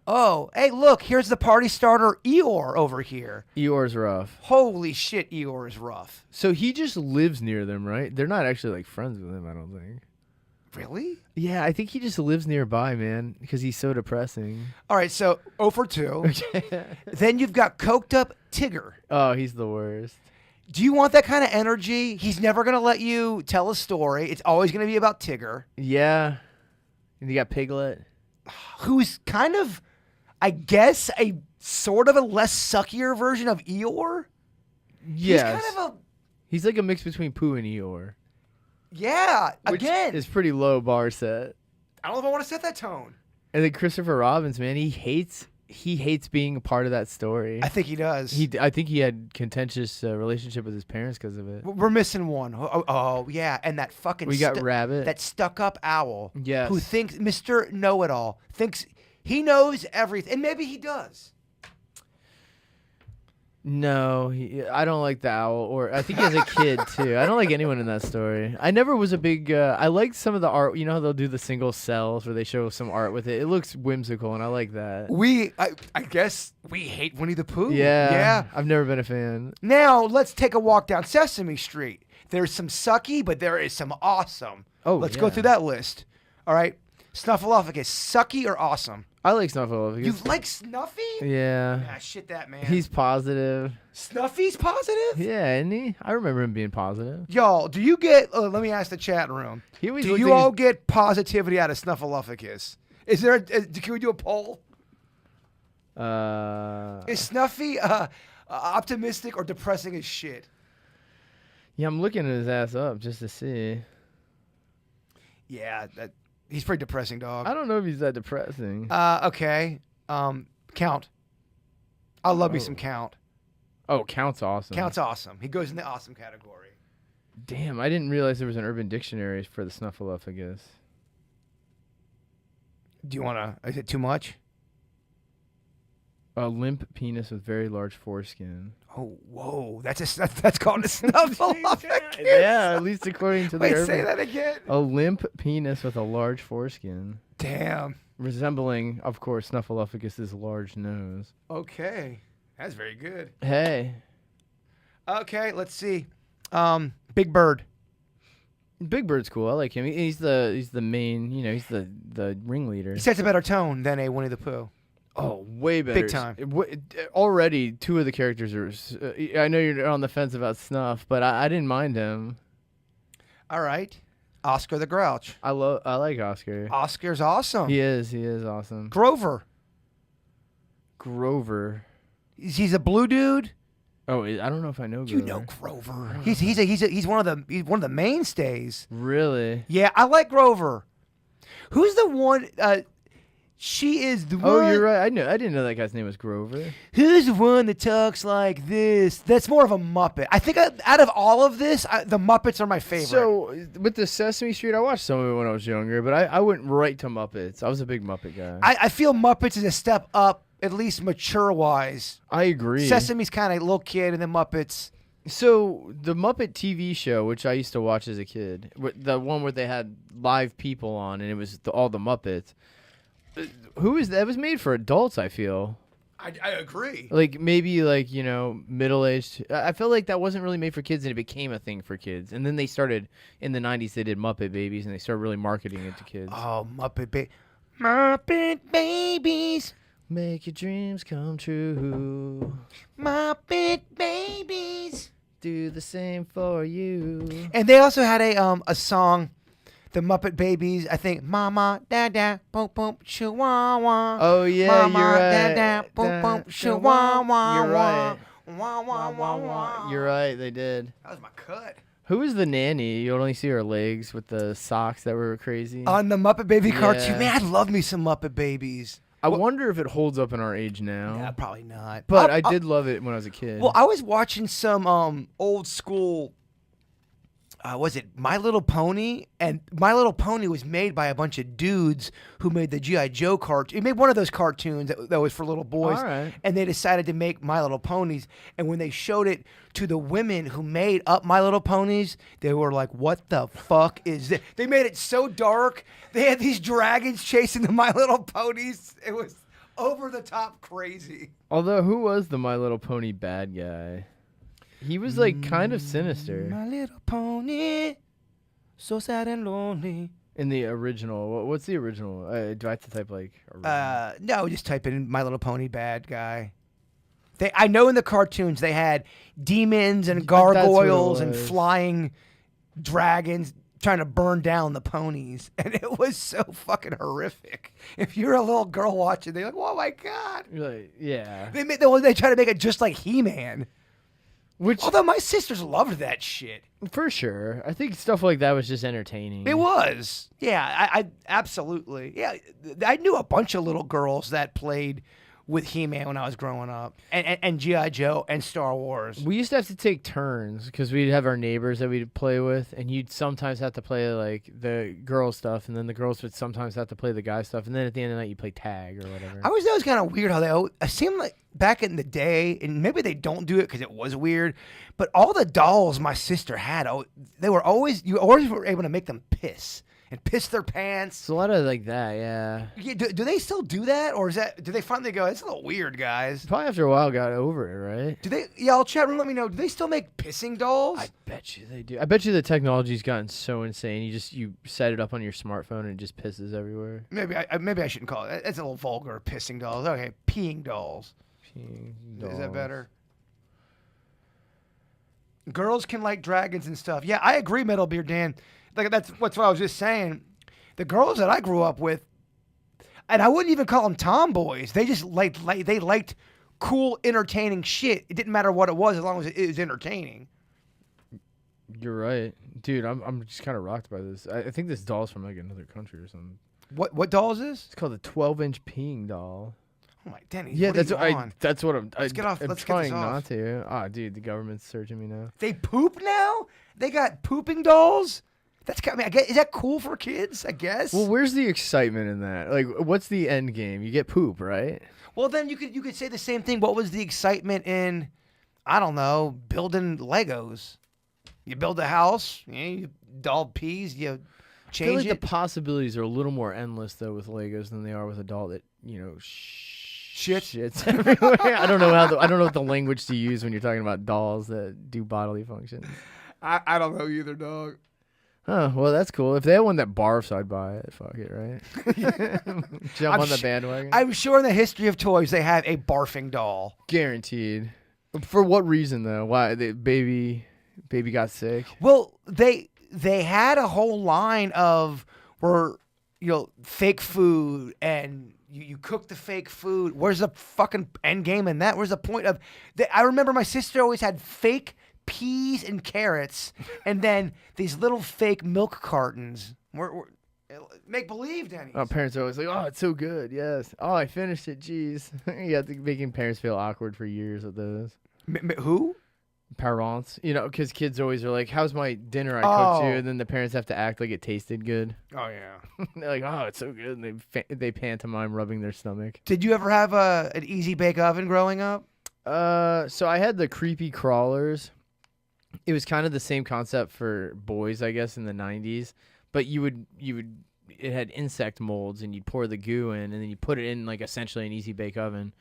hey, look, here's the party starter Eeyore over here. Eeyore's rough. Holy shit, Eeyore is rough. So he just lives near them, right? They're not actually like friends with him, I don't think. Really? Yeah, I think he just lives nearby, man, because he's so depressing. All right, so 0 for 2. Then you've got coked up Tigger. Oh, he's the worst. Do you want that kind of energy? He's never going to let you tell a story. It's always going to be about Tigger, Yeah. And you got Piglet. who's kind of, I guess, a sort of a less suckier version of Eeyore. Yes. He's kind of He's like a mix between Pooh and Eeyore. yeah, Which again. is pretty low bar set. I don't know if I want to set that tone. And then Christopher Robbins, man, he hates being a part of that story. I think he does. I think he had contentious relationship with his parents because of it. We're missing one. Oh, yeah, and that fucking We got Rabbit. that stuck-up owl. Yes. Who thinks Mr. Know-It-All thinks he knows everything, and maybe he does. No, I don't like the owl, or I think he has a kid too. I don't like anyone in that story. I never was a big. I liked some of the art. You know how they'll do the single cells where they show some art with it. It looks whimsical, and I like that. I guess we hate Winnie the Pooh. Yeah, Yeah. I've never been a fan. Now let's take a walk down Sesame Street. There's some sucky, but there is some awesome. Oh, let's go yeah. through that list. All right, Snuffleupagus, sucky or awesome? I like Snuffleupagus. You like Snuffy? Yeah, Ah, shit, that man. he's positive. Snuffy's positive. Yeah, isn't he? I remember him being positive. Y'all, do you get? Let me ask the chat room. He always Do looked you like all get positivity out of Snuffleupagus? Is there? Can we do a poll? Is Snuffy optimistic or depressing as shit? Yeah, I'm looking at his ass up just to see. Yeah, he's pretty depressing, dog. I don't know if he's that depressing. Okay. Count. I love me some Count. Oh, Count's awesome. Count's awesome. He goes in the awesome category. Damn, I didn't realize there was an Urban Dictionary for the Snuffleupagus. Do you want to? Is it too much? A limp penis with very large foreskin. Oh, whoa! That's called a Snuffleupagus. Yeah, at least according to the Wait, Urban. say that again. A limp penis with a large foreskin, Damn. resembling, of course, Snuffleupagus's large nose. Okay, that's very good. Hey, Okay, let's see. Big Bird. Big Bird's cool. I like him. He's the main. You know, he's the ringleader. He sets a better tone than a Winnie the Pooh. Oh, way better. Big time. Already, two of the characters are. I know you're on the fence about Snuff, but I didn't mind him. All right. Oscar the Grouch. I like Oscar. Oscar's awesome. He is awesome. Grover. Grover. He's a blue dude. Oh, I don't know if I know Grover. You know Grover. He's one of the mainstays. Really? Yeah, I like Grover. Who's the one? She is the one. Oh, you're right. I didn't know that guy's name was Grover. Who's the one that talks like this? That's more of a Muppet. I think out of all of this, the Muppets are my favorite. So with the Sesame Street, I watched some of it when I was younger, but I went right to Muppets. I was a big Muppet guy. I feel Muppets is a step up, at least mature-wise. I agree. Sesame's kind of a little kid, and then Muppets. So the Muppet TV show, which I used to watch as a kid, the one where they had live people on, and it was all the Muppets. That was made for adults, I feel. I agree. Like maybe middle-aged. I feel like that wasn't really made for kids, and it became a thing for kids. And then they started in the 90s. They did Muppet Babies, and they started really marketing it to kids. Oh, Muppet Babies. Make your dreams come true. Muppet Babies. Do the same for you. And they also had a song, the Muppet Babies. I think Mama, Dada, boom boom, chihuahua. Oh yeah, Mama, you're right. Dada, boom boom, chihuahua. You're right. Wah wah wah wah. You're right. They did. That was my cut. Who was the nanny? You only see her legs with the socks that were crazy. On the Muppet Baby cartoon, Yeah. man, I love me some Muppet Babies. I wonder if it holds up in our age now. Yeah, probably not. But I did love it when I was a kid. Well, I was watching some old school. Was it My Little Pony? And My Little Pony was made by a bunch of dudes who made the G.I. Joe cartoon. It made one of those cartoons that was for little boys. All right. And they decided to make My Little Ponies. And when they showed it to the women who made up My Little Ponies, they were like, what the fuck is this? They made it so dark. They had these dragons chasing the My Little Ponies. It was over the top crazy. Although, who was the My Little Pony bad guy? He was like kind of sinister My Little Pony, so sad and lonely. in the original. What's the original? Do I have to type like? Original? No, just type in My Little Pony bad guy. I know in the cartoons they had demons and gargoyles and was. flying dragons trying to burn down the ponies, and it was so fucking horrific. If you're a little girl watching, they're like, "Oh my god!" You're like, yeah. They try to make it just like He-Man. Which, Although my sisters loved that shit. for sure, I think stuff like that was just entertaining. It was. Yeah, I absolutely. Yeah, I knew a bunch of little girls that played with He-Man when I was growing up, and G.I. Joe and Star Wars. We used to have to take turns because we'd have our neighbors that we'd play with, and you'd sometimes have to play like the girl stuff, and then the girls would sometimes have to play the guy stuff, and then at the end of the night you play tag or whatever. I always thought it was kind of weird how it seemed like back in the day, and maybe they don't do it because it was weird, but all the dolls my sister had, you always were able to make them piss their pants. It's a lot of like that, yeah. Yeah, do they still do that, or do they finally go, it's a little weird, guys? Probably after a while got over it, right? Do they? Y'all chat room, let me know. Do they still make pissing dolls? I bet you they do. I bet you the technology's gotten so insane. You set it up on your smartphone and it just pisses everywhere. Maybe I shouldn't call it. It's a little vulgar. Pissing dolls. Okay, peeing dolls. Is that better? Girls can like dragons and stuff. Yeah, I agree, Metal Beard Dan. Like that's what I was just saying. The girls that I grew up with, and I wouldn't even call them tomboys. They just liked cool, entertaining shit. It didn't matter what it was as long as it was entertaining. You're right, dude. I'm just kind of rocked by this. I think this doll's from like another country or something. What doll is this? It's called a 12-inch peeing doll. Oh my, Denny. Yeah, what that's are you what on? that's what I'm. Let's get off. I'm Let's trying get this not off. to. Ah, dude, the government's searching me now. They poop now? They got pooping dolls? That's kind of, I guess, is that cool for kids? I guess. Well, where's the excitement in that? Like, what's the end game? You get poop, right? Well, then you could say the same thing. What was the excitement in, I don't know, building Legos? You build a house, you doll peas, you I feel change like it. the possibilities are a little more endless though with Legos than they are with a doll that shits everywhere. I don't know what the language to use when you're talking about dolls that do bodily functions. I don't know either, dog. Oh, well, that's cool. If they had one that barfs, I'd buy it. Fuck it, right? Jump on the bandwagon. I'm sure in the history of toys they have a barfing doll. Guaranteed. For what reason, though? Why? Baby got sick? Well, they had a whole line of where, fake food and you cook the fake food. Where's the fucking end game in that? Where's the point of... I remember my sister always had fake peas and carrots, and then these little fake milk cartons. Make believe, Dennys. Oh, parents are always like, "Oh, it's so good." Yes. Oh, I finished it. Jeez. You have to making parents feel awkward for years with those. Who? Parents. Because kids always are like, "How's my dinner I cooked you?" And then the parents have to act like it tasted good. Oh yeah. They're like, "Oh, it's so good," and they pantomime rubbing their stomach. Did you ever have an easy bake oven growing up? So I had the creepy crawlers. It was kind of the same concept for boys, I guess, in the 90s. But it had insect molds, and you'd pour the goo in, and then you put it in like essentially an easy bake oven,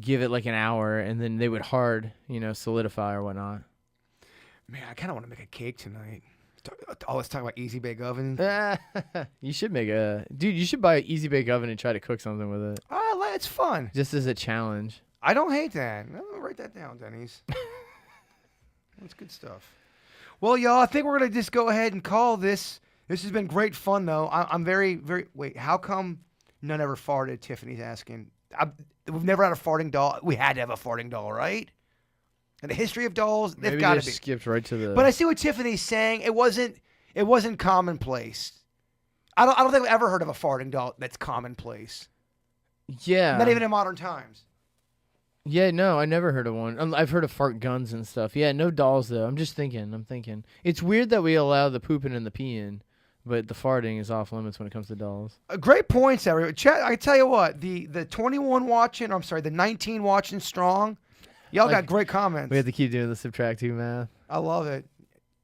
give it like an hour, and then they would solidify or whatnot. Man, I kind of want to make a cake tonight. All this talk about easy bake oven. You should you should buy an easy bake oven and try to cook something with it. It's fun. Just as a challenge. I don't hate that. I'll write that down, Dennys. That's good stuff. Well, y'all, I think we're going to just go ahead and call this. This has been great fun, though. I'm very, very... Wait, how come none ever farted? Tiffany's asking. We've never had a farting doll. We had to have a farting doll, right? In the history of dolls, they've got to be. Skipped right to the... But I see what Tiffany's saying. It wasn't commonplace. I don't think I've ever heard of a farting doll that's commonplace. Yeah. Not even in modern times. Yeah, no, I never heard of one. I've heard of fart guns and stuff. Yeah, no dolls, though. I'm thinking. It's weird that we allow the pooping and the peeing, but the farting is off limits when it comes to dolls. Great points, everyone. I tell you what, the 21 watching, the 19 watching strong, y'all got great comments. We have to keep doing the subtract 2 math. I love it.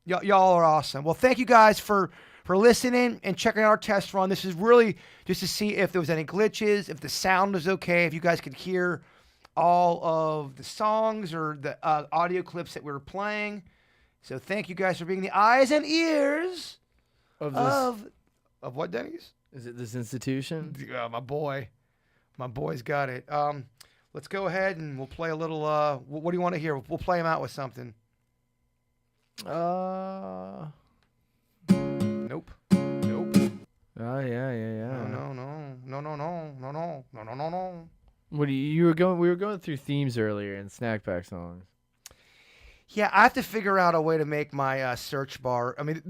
Y'all are awesome. Well, thank you guys for listening and checking out our test run. This is really just to see if there was any glitches, if the sound was okay, if you guys could hear all of the songs or the audio clips that we were playing. So thank you guys for being the eyes and ears of what, Dennys? Is it this institution? My boy's got it. Let's go ahead and we'll play a little. What do you want to hear? We'll play him out with something. Nope. Oh yeah. No. What do you were going? We were going through themes earlier and snack pack songs. Yeah, I have to figure out a way to make my search bar. I mean,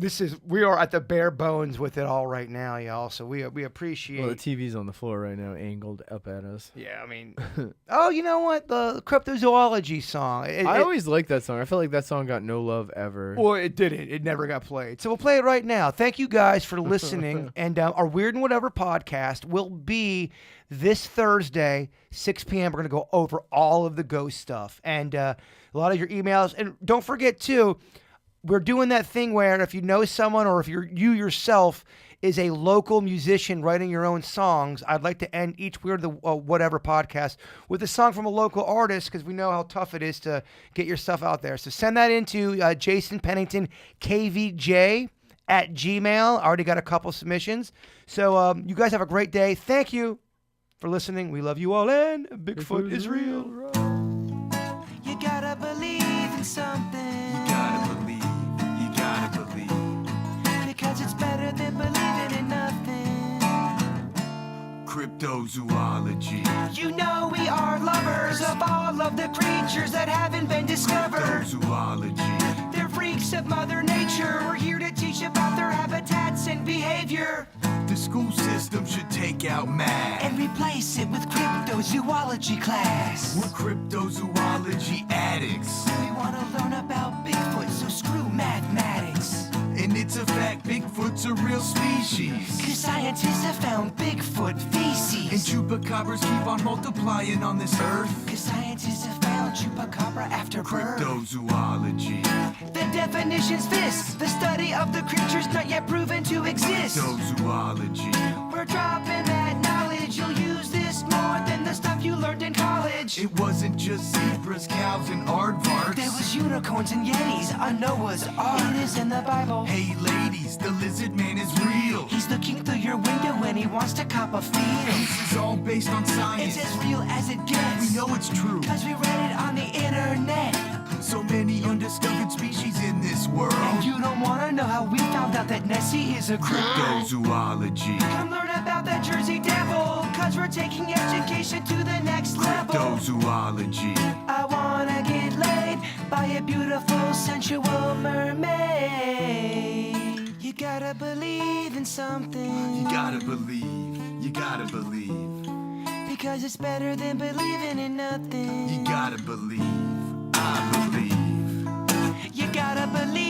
we are at the bare bones with it all right now, y'all. So we appreciate. Well, the TV's on the floor right now, angled up at us. Yeah, I mean, oh, you know what? The cryptozoology song. I always liked that song. I felt like that song got no love ever. Well, it didn't. It never got played. So we'll play it right now. Thank you guys for listening. And our Weird and Whatever podcast will be this Thursday, 6 p.m. We're going to go over all of the ghost stuff and a lot of your emails. And don't forget, too, we're doing that thing where if you know someone or if you yourself is a local musician writing your own songs, I'd like to end each Weird the Whatever podcast with a song from a local artist because we know how tough it is to get your stuff out there. So send that into Jason Pennington, KVJ at Gmail. I already got a couple submissions. So you guys have a great day. Thank you for listening. We love you all, and Bigfoot is real. You gotta believe in something. You gotta believe. Because it's better than believing in nothing. Cryptozoology. You know we are lovers of all of the creatures that haven't been discovered. Cryptozoology. They're freaks of Mother Nature. We're here to teach about their habitats and behavior. The school system should take out math And replace it with cryptozoology class. We're cryptozoology addicts. We want to learn about Bigfoot, so screw mathematics. And it's a fact, Bigfoot's a real species. Cause scientists have found Bigfoot feces. And chupacabras keep on multiplying on this earth. Cause scientists have found chupacabra after birth. Cryptozoology. The definition's this: the study of the creatures not yet proven to exist. Cryptozoology. We're dropping that knowledge, you'll use this just more than the stuff you learned in college. It wasn't just zebras, cows, and aardvarks. There was unicorns and yetis on Noah's Ark. It is in the Bible. Hey ladies, the lizard man is real. He's looking through your window when he wants to cop a feel. This is all based on science. It's as real as it gets. We know it's true. Cause we read it on the internet. So many undiscovered species in this world. And you don't wanna know how we found out that Nessie is a Cryptozoology. Come learn about the Jersey Devil. Cause we're taking education to the next level. Cryptozoology. I wanna get laid by a beautiful sensual mermaid. You gotta believe in something. You gotta believe. You gotta believe. Because it's better than believing in nothing. You gotta believe. I believe. You gotta believe.